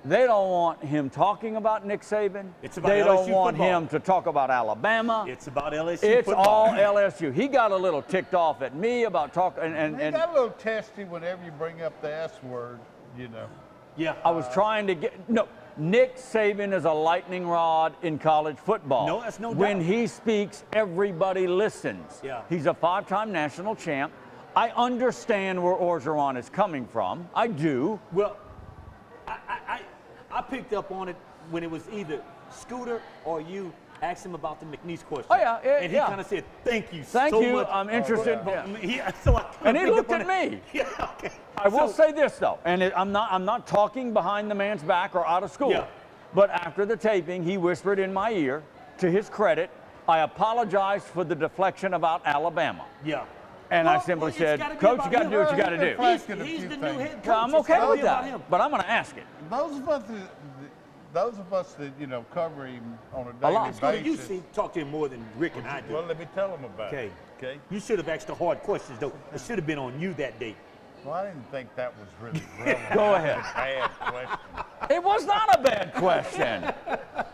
They don't want him talking about Nick Saban. They don't want him to talk about Alabama.
It's about LSU
It's
football.
all LSU. He got a little ticked off at me about talking. And
he got a little testy whenever you bring up the S word, you know.
Yeah. I was trying to get, no. Nick Saban is a lightning rod in college football.
No, that's no doubt.
When he speaks, everybody listens.
Yeah.
He's a 5-time national champ. I understand where Orgeron is coming from. I do.
Well, I picked up on it when it was either Scooter or you asked him about the McNeese question.
Oh, yeah.
And he kind of said, thank you so much.
Thank you. I'm interested. And he looked at me.
Yeah, okay.
I will say this, though, and I'm not talking behind the man's back or out of school.
Yeah.
But after the taping, he whispered in my ear, to his credit, I apologized for the deflection about Alabama.
Yeah.
And I simply said, Coach, you got to do what you got to do.
He's the new head coach.
I'm okay with that, but I'm going to ask it.
Those of us that, you know, cover him on a daily basis.
You talk to him more than Rick and I do.
Well, let me tell him about it. Okay.
You should have asked the hard questions, though. It should have been on you that day.
Well, I didn't think that was really relevant.
Go ahead.
Bad question.
It was not a bad question.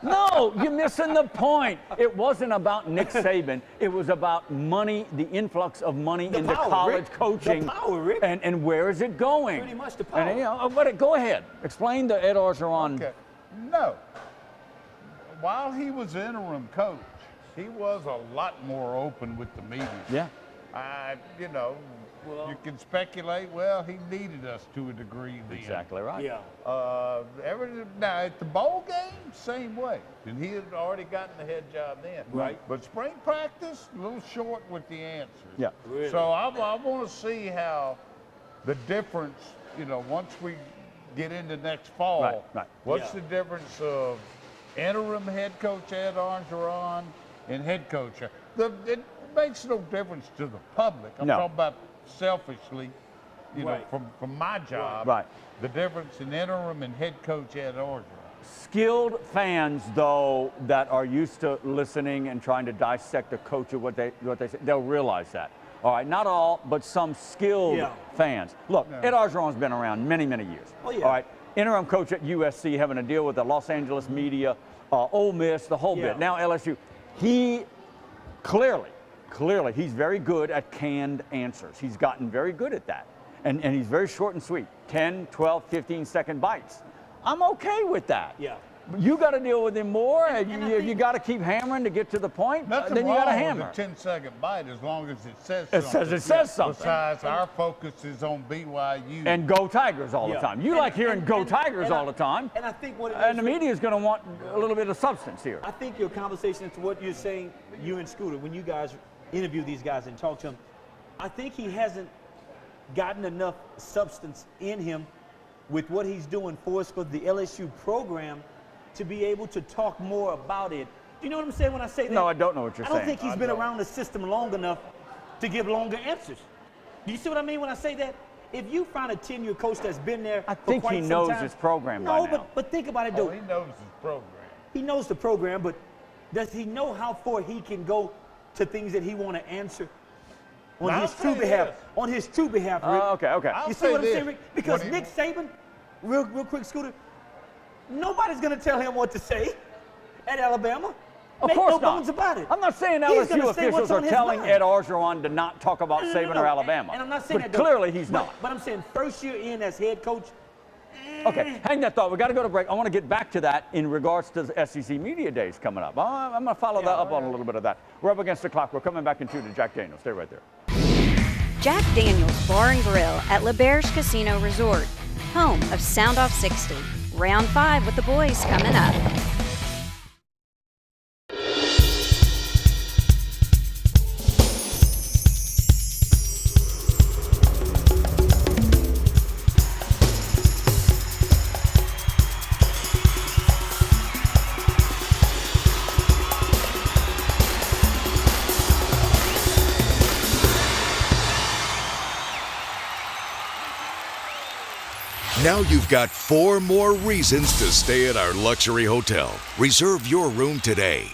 No, you're missing the point. It wasn't about Nick Saban. It was about money, the influx of money into college coaching.
The power, Rick.
And where is it going?
Pretty much the power.
And, you know, but go ahead. Explain the Ed Orgeron.
Okay. No. While he was interim coach, he was a lot more open with the media.
Yeah.
You know, you can speculate, well, he needed us to a degree then.
Exactly right.
Yeah.
Now, at the bowl game, same way. And he had already gotten the head job then.
Right.
But spring practice, a little short with the answers.
Yeah.
Really?
So I want to see how the difference, you know, once we get into next fall, what's the difference of interim head coach Ed Orgeron and head coach? It makes no difference to the public. I'm talking about selfishly, you know, from my job.
Right.
The difference in interim and head coach Ed Orgeron.
Skilled fans, though, that are used to listening and trying to dissect the coach of what they say, they'll realize that. All right, not all, but some skilled fans. Look, Ed Orgeron's been around many, many years.
Oh, yeah.
All right, interim coach at USC, having to deal with the Los Angeles media, Ole Miss, the whole bit. Now LSU. He clearly, he's very good at canned answers. He's gotten very good at that. And he's very short and sweet, 10, 12, 15-second bites. I'm okay with that.
Yeah.
You got to deal with him more. You got to keep hammering to get to the point.
Nothing
then you got to
wrong
hammer.
with a 10-second bite as long as it says
It
something.
says something.
Besides, our focus is on BYU.
And go Tigers all the time. You like hearing go Tigers all the time.
And I think what it is,
and the media is going to want a little bit of substance here.
I think your conversation into what you're saying, you and Scooter, when you guys interview these guys and talk to them, I think he hasn't gotten enough substance in him with what he's doing for us for the LSU program to be able to talk more about it. Do you know what I'm saying when I say that?
No, I don't know what you're saying.
I don't think he's been around the system long enough to give longer answers. Do you see what I mean when I say that? If you find a 10-year coach that's been there
I
for
think
quite
he
some
knows
time,
his program by now.
but think about it, though.
Oh, he knows his program.
He knows the program, but does he know how far he can go to things that he want to answer on his true behalf? On his true behalf, Rick.
Okay.
You see what I'm saying, Rick? Because Nick Saban, real quick, Scooter, nobody's going to tell him what to say at Alabama.
Of
Make
course
no
not.
bones about it.
I'm not saying
He's gonna
LSU
say what's
officials are
on his
telling
mind.
Ed Orgeron to not talk about Saban or Alabama.
And I'm not saying
but
that, though.
clearly he's not.
But I'm saying first year in as head coach.
Okay, hang that thought. We got to go to break. I want to get back to that in regards to the SEC Media Days coming up. I'm going to follow that up on a little bit of that. We're up against the clock. We're coming back in 2 to Jack Daniels. Stay right there.
Jack Daniels Bar and Grill at LaBerge Casino Resort, home of Sound Off 60. Round 5 with the boys coming up.
Now you've got 4 more reasons to stay at our luxury hotel. Reserve your room today.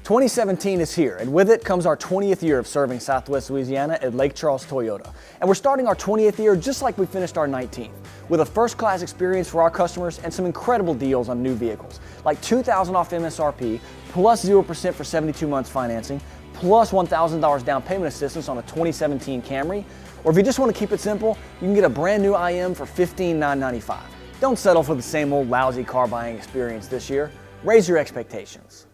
2017 is here, and with it comes our 20th year of serving Southwest Louisiana at Lake Charles Toyota. And we're starting our 20th year just like we finished our 19th, with a first-class experience for our customers and some incredible deals on new vehicles, like $2,000 off MSRP, plus 0% for 72 months financing, plus $1,000 down payment assistance on a 2017 Camry. Or if you just want to keep it simple, you can get a brand new IM for $15,995. Don't settle for the same old lousy car buying experience this year. Raise your expectations.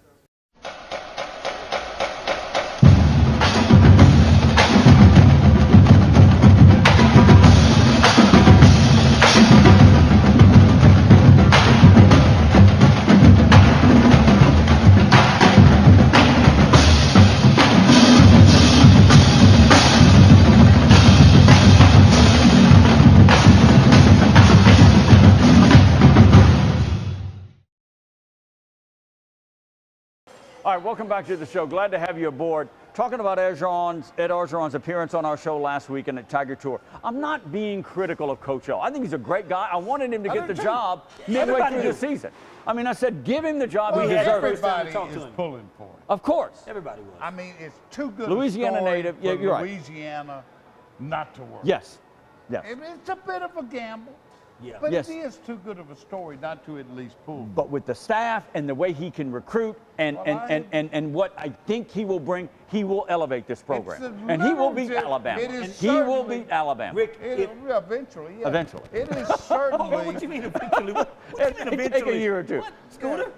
All right, welcome back to the show. Glad to have you aboard. Talking about Ed Orgeron's appearance on our show last week in the Tiger Tour. I'm not being critical of Coach O. I think he's a great guy. I wanted him to get the job midway through the season. I mean, I said, give him the job he deserves.
Everybody is pulling for him.
Of course.
Everybody was.
I mean, it's too good
Louisiana
a story
native.
for
Yeah, you're right.
Louisiana not to work.
Yes. Yes.
It's a bit of a gamble.
Yeah.
But
Yes.
it is too good of a story not to at least pull.
But with the staff and the way he can recruit and what I think he will bring, he will elevate this program. And he will beat Alabama. He will beat Alabama.
Rick,
eventually, yeah.
Eventually.
It is certainly.
what do you mean eventually? What do you mean
Take
eventually?
a year or two.
What, Scooter?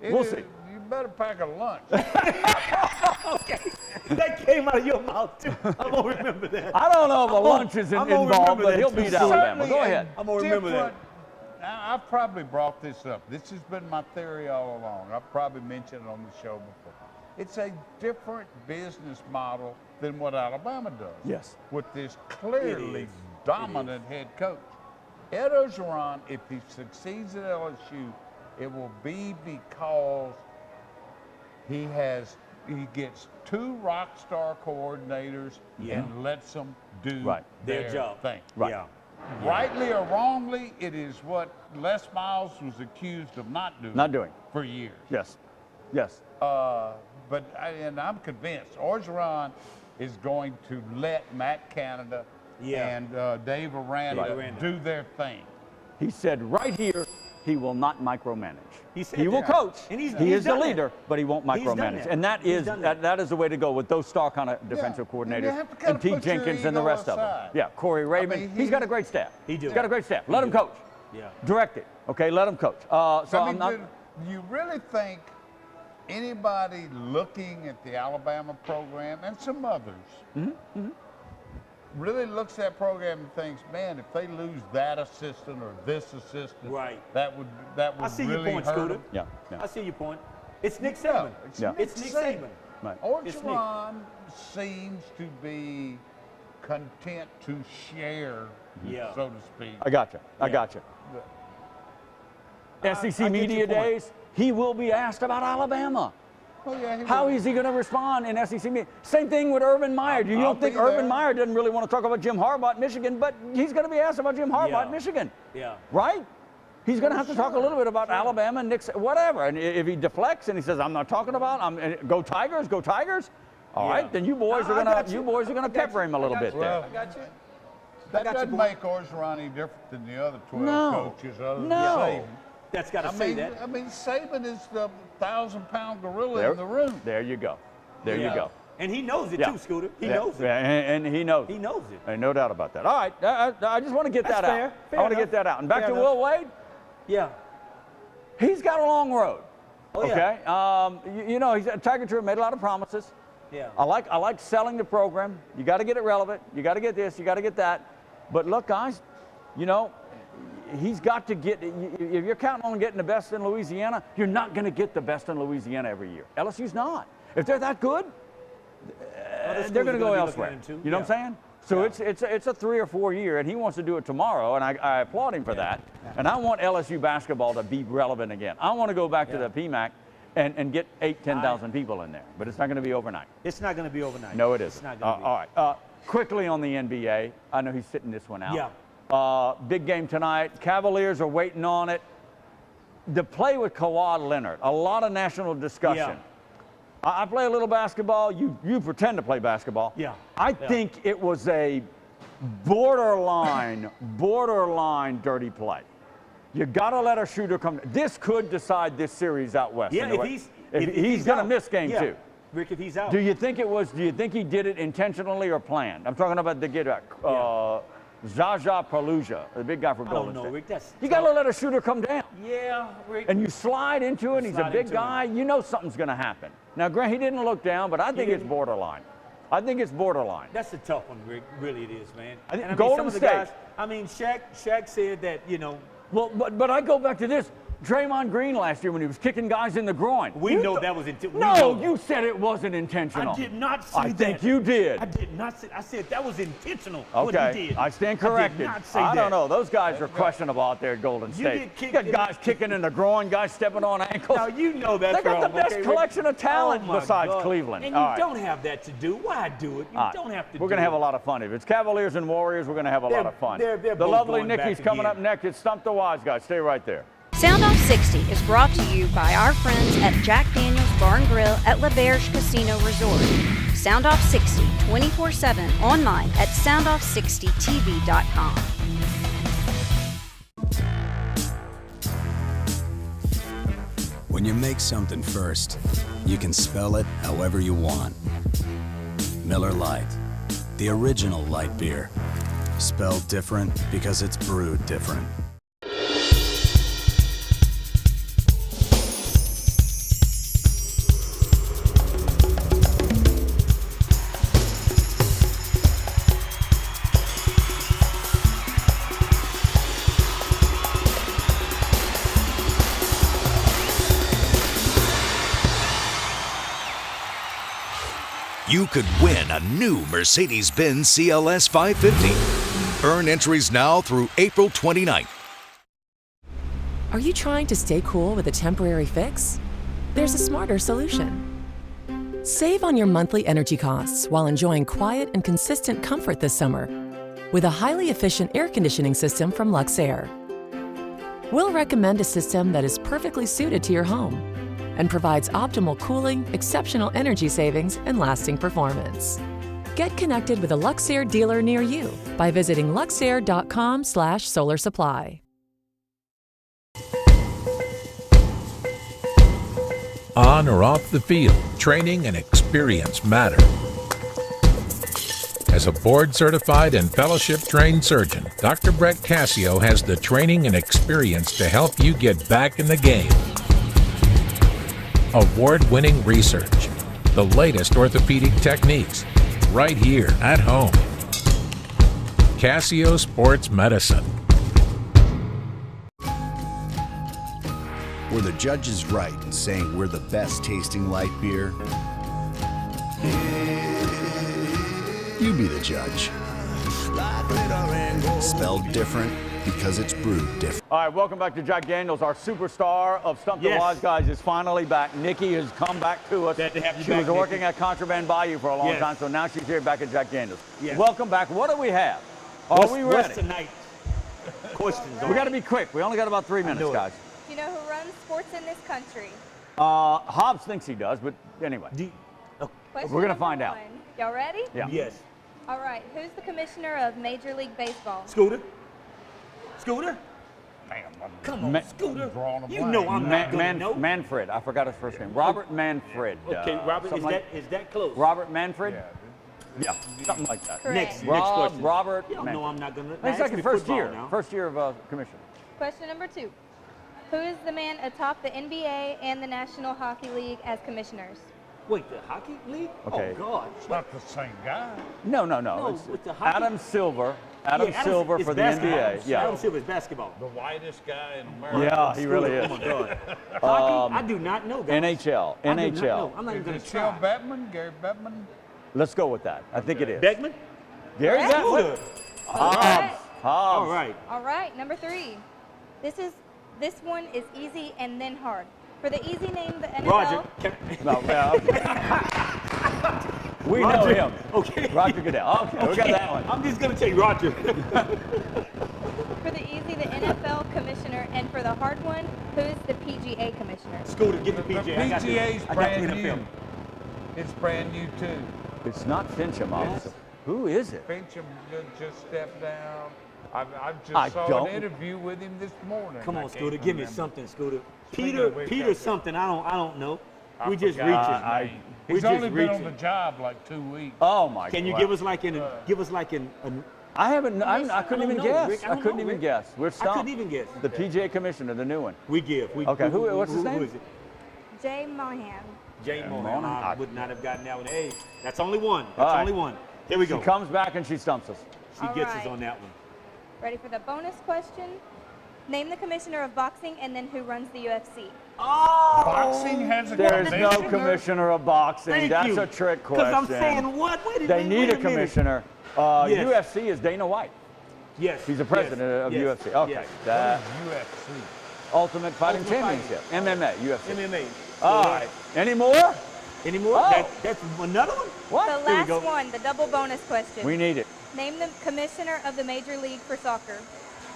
We'll see.
You better pack a lunch.
Okay. That came out of your mouth, too. I'm going to remember that.
I don't know if a lunch is involved, but he'll beat Alabama. Go ahead.
I'm going to remember that.
Now, I've probably brought this up. This has been my theory all along. I've probably mentioned it on the show before. It's a different business model than what Alabama does.
Yes.
With this clearly dominant head coach. Ed Orgeron, if he succeeds at LSU, it will be because he gets 2 rock star coordinators and lets them do their job thing.
Right.
Yeah.
Rightly or wrongly, it is what Les Miles was accused of not doing for years.
Yes. Yes.
And I'm convinced Orgeron is going to let Matt Canada and Dave Aranda do their thing.
He said right here he will not micromanage.
He
will coach.
And he
is the
done
leader, but he won't micromanage. And that is that is the way to go with those star kind of defensive coordinators and T. Jenkins and the rest of them. Yeah, Corey Raven. He's got a great staff. He's got a great staff. Let him coach.
Yeah.
Direct it. Okay, let him coach.
Do you really think anybody looking at the Alabama program and some others really looks at that program and thinks, man, if they lose that assistant or this assistant, that would
I see
really
your point,
hurt
Scooter.
them?
Yeah.
I see your point. It's Nick Saban. It's Nick Saban.
Right.
Orgeron seems to be content to share, so to speak.
I got you. SEC Media Days, he will be asked about Alabama. How is he going to respond in SEC media? Same thing with Urban Meyer. You don't think Urban Meyer doesn't really want to talk about Jim Harbaugh at Michigan, but he's going to be asked about Jim Harbaugh at Michigan.
Yeah.
Right? He's going to have to talk a little bit about Alabama and Nick, whatever. And if he deflects and he says, "I'm not talking about, go Tigers, go Tigers," all right, then you boys are going to pepper him a little bit there.
I got you.
That doesn't make Orgeron any different than the other 12 coaches other than Saban.
That's got to say that.
I mean, Saban is the 1,000-pound gorilla in the room.
There you go. There you go.
And he knows it too, Scooter. He knows it.
And he knows it.
He knows it.
And no doubt about that. All right, I just want to get that out.
Fair
I want to get that out. And back to Will Wade.
Yeah.
He's got a long road.
Oh,
okay. You know, he's a Tiger Troop, made a lot of promises.
Yeah.
I like selling the program. You got to get it relevant. You got to get this. You got to get that. But look, guys, you know, he's got to get. If you're counting on getting the best in Louisiana, you're not going to get the best in Louisiana every year. LSU's not. If they're that good, they're going to go elsewhere. You know what I'm saying? So it's a 3 or 4 year, and he wants to do it tomorrow, and I applaud him for that. And I want LSU basketball to be relevant again. I want to go back to the PMAC and get 10,000 people in there, but it's not going to be overnight.
It's not going to be overnight.
No, it isn't.
It's not going to be.
All right. Quickly on the NBA, I know he's sitting this one out.
Yeah.
Big game tonight. Cavaliers are waiting on it. The play with Kawhi Leonard, a lot of national discussion.
Yeah.
I play a little basketball. You pretend to play basketball.
Yeah.
I think it was a borderline dirty play. You got to let a shooter come. This could decide this series out west.
Yeah,
if he's going to miss game 2.
Rick, if he's out.
Do you think he did it intentionally or planned? I'm talking about the get back. Zaza Paluja, the big guy for Golden State.
Rick,
you got to let a shooter come down.
Yeah, Rick.
And you slide into it, and he's a big guy, you know something's going to happen. Now, Grant, he didn't look down, but I think it's borderline.
That's a tough one, Rick. Really it is, man.
I think
and
Golden State.
Guys, I mean, Shaq said that, you know.
Well, but I go back to this. Draymond Green last year when he was kicking guys in the groin.
We know that was intentional.
No, you said it wasn't intentional.
I did not say that.
I think you did.
I did not say. I said that was intentional.
Okay,
what he did.
I stand corrected.
I did not say
I
that.
don't know. Those guys are questionable out there at Golden State. You got guys kicking in the groin, guys stepping on ankles.
Now you know that's
wrong. They got the best collection of talent besides Cleveland.
And you don't have that to do. Why do it? You don't have to.
We're going to have a lot of fun. If it's Cavaliers and Warriors, we're going to have a lot of fun.
They're
the lovely Nikki's coming up next. It's Stump the Wise Guy. Stay right there.
Sound Off 60 is brought to you by our friends at Jack Daniel's Bar and Grill at L'Auberge Casino Resort. Sound Off 60 24/7 online at soundoff60tv.com.
When you make something first, you can spell it however you want. Miller Lite, the original light beer. Spelled different because it's brewed different.
You could win a new Mercedes-Benz CLS 550. Earn entries now through April 29th.
Are you trying to stay cool with a temporary fix? There's a smarter solution. Save on your monthly energy costs while enjoying quiet and consistent comfort this summer with a highly efficient air conditioning system from Luxair. We'll recommend a system that is perfectly suited to your home and provides optimal cooling, exceptional energy savings, and lasting performance. Get connected with a Luxair dealer near you by visiting luxair.com/solarsupply.
On or off the field, training and experience matter. As a board-certified and fellowship-trained surgeon, Dr. Brett Cassio has the training and experience to help you get back in the game. Award-winning research, the latest orthopedic techniques, right here at home. Cassio Sports Medicine.
Were the judges right in saying we're the best tasting light beer? You be the judge. Spelled different because it's brewed different.
All right, welcome back to Jack Daniels. Our superstar of Stump the Wise Guys is finally back. Nikki has come back to us.
Glad to have you
she
back,
was working
Nikki.
at Contraband Bayou for a long
Yes.
time, so now she's here back at Jack Daniels.
Yes.
Welcome back. What do we have? Are we ready?
What's tonight? Questions.
We got to be quick. We only got about 3 minutes, guys.
Do you know who runs sports in this country?
Hobbs thinks he does, but anyway.
Question
We're going to
number
find out.
one. Y'all ready?
Yeah.
Yes.
All right. Who's the commissioner of Major League Baseball?
Scooter. Scooter.
Damn,
Come on,
Ma-
Scooter.
drawing a
You
blank.
know I'm not gonna know.
Manfred. I forgot his first name. Robert Manfred.
Okay, Robert,
something
is that close?
Robert Manfred? Yeah, something like that.
Correct.
Next
Rob,
question.
Robert
Y'all
Manfred.
know I'm not gonna.
He's
ask
like
me
the first
football
year.
now.
First year of commissioner.
Question number two. Who is the man atop the NBA and the National Hockey League as commissioners?
Wait, the hockey league?
Okay.
Oh God.
It's not the same guy.
No.
No,
It's
with the hockey-
Adam Silver.
Yeah,
Silver
is
for the
basketball.
NBA. Yeah.
Adam Silver is basketball.
The whitest guy in America.
Yeah, he really is.
Oh my God. Hockey? I do not know, guys.
NHL.
I do not
NHL.
know. I'm not
Is
even
it
gonna
Shel
try.
Bettman? Gary Bettman?
Let's go with that. I think it is.
Beckman?
Gary
Correct.
Bettman.
Right.
Hobbs.
All right.
All right. Number three. This one is easy and then hard. For the easy name, the NFL.
Roger.
No, we know
Roger.
him.
Okay.
Roger Goodell. Okay, we got that one.
I'm just gonna take Roger.
For the easy, the NFL commissioner, and for the hard one, who's the PGA commissioner?
Scooter, get the
The
PGA. I got the-
PGA's
I got the
brand
NFL.
new. It's brand new too.
It's not Fincham, officer. Who is it?
Fincham just stepped down. I
I
just saw
don't-
an interview with him this morning.
Come
I
on,
can't
Scooter, give me
remember.
something, Scooter.
Speaking of which,
Peter something. I don't know.
I
We just
forgot
reaching.
his name.
We
He's
just
only been on
reaching.
the job like 2 weeks.
Oh my!
Can you
God.
give us like an?
I haven't. I couldn't
don't
even
know,
guess.
Rick. I
I
don't
couldn't
know,
even
Rick.
guess. We're
I
stumped.
couldn't even guess.
The PGA commissioner, the new one.
We give.
Okay, what's his name?
Who is it?
Jay Mohan.
Jay Mohan.
Mohan.
I would not have gotten that one. Hey, that's only one.
All
That's
right.
only one. Here we go.
She comes back and she stumps us.
She
All
gets us
right.
on that one.
Ready for the bonus question? Name the commissioner of boxing and then who runs the UFC.
Oh!
Boxing has a
There's no
commissioner?
commissioner of boxing.
Thank
That's
you.
a trick question.
Because I'm saying what? Wait a
They
minute,
need
wait
a
minute.
commissioner.
Yes.
UFC is Dana White.
Yes.
He's the president of
yes.
UFC. Okay.
Yes.
That
UFC.
Ultimate Fighting
Ultimate
Championship. MMA, UFC.
MMA.
All right. Any more?
Any more?
Oh.
That's another one?
What?
The
Here we
last
go.
one, the double bonus question.
We need it.
Name the commissioner of the Major League for Soccer.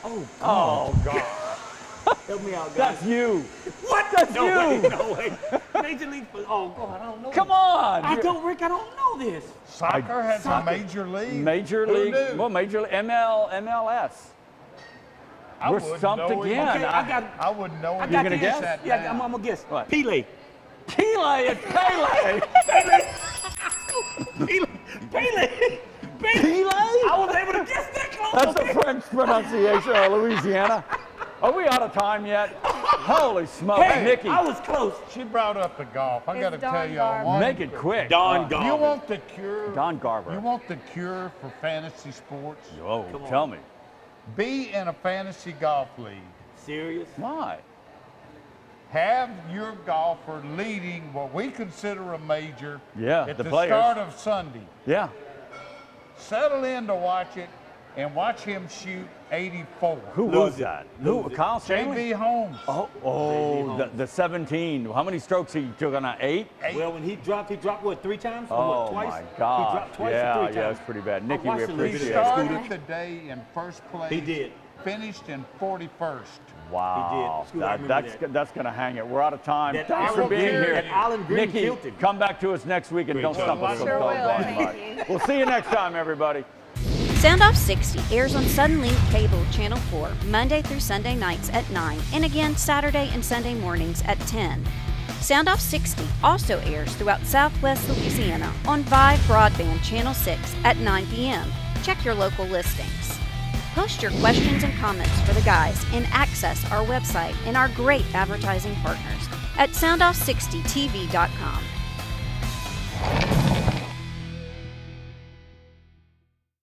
Oh,
Oh, God.
help me out, guys.
That's you.
What?
That's
no,
you.
Wait, no, wait. Major League. Oh, God, I don't know.
Come on.
I don't, Rick. I don't know this.
Soccer has
Soccer.
a major league.
Major
Who
League.
knew?
Well, Major League. MLS.
I
We're
wouldn't
stumped
know
again.
Okay, I got.
I wouldn't know
I
him.
got
gonna
the
guess?
answer.
That
Yeah,
down.
I'm gonna guess.
What?
Pele.
Pele. It's Pele.
Pele. Pele.
Pele?
I was able to guess that close.
That's the French pronunciation of Louisiana. Are we out of time yet? Holy smokes,
Hey,
Nikki.
I was close.
She brought up the golf. I
It's
got to tell
Don
y'all
Garber.
one.
Make it quick.
Don
You
Garber.
want the cure?
Don Garber.
You want the cure for fantasy sports?
Oh,
Come on.
tell me.
Be in a fantasy golf league.
Serious?
Why?
Have your golfer leading what we consider a major
Yeah,
at
the
the
players.
start of Sunday.
Yeah.
Settle in to watch it and watch him shoot 84.
Who
Lose
was
it.
that?
Lose
Who?
it.
Kyle Stanley?
J.B. Holmes.
The 17. How many strokes he took on that? 8?
Well, when he dropped what, 3 times? Or
Oh
what, twice?
my
He
God.
dropped twice
Yeah,
or 3
yeah,
times?
it's pretty bad.
I
Nikki, we
watched a little
He
bit
appreciate
of that,
it.
started
Scooter.
the day in first place.
He did.
Finished in 41st.
Wow.
Scooter, I remember
That's going to hang it. We're out of time.
That
Thanks for
Island
being
Green-
here.
that Island Green
Nikki,
killed him.
come back to us next week and don't
job.
stump us.
Sure
so
will.
doggone
Thank
much.
you.
We'll see you next time, everybody.
Sound Off 60 airs on Suddenlink Cable Channel 4, Monday through Sunday nights at 9, and again Saturday and Sunday mornings at 10. Sound Off 60 also airs throughout Southwest Louisiana on Vive Broadband Channel 6 at 9 p.m. Check your local listings. Post your questions and comments for the guys and access our website and our great advertising partners at soundoff60tv.com.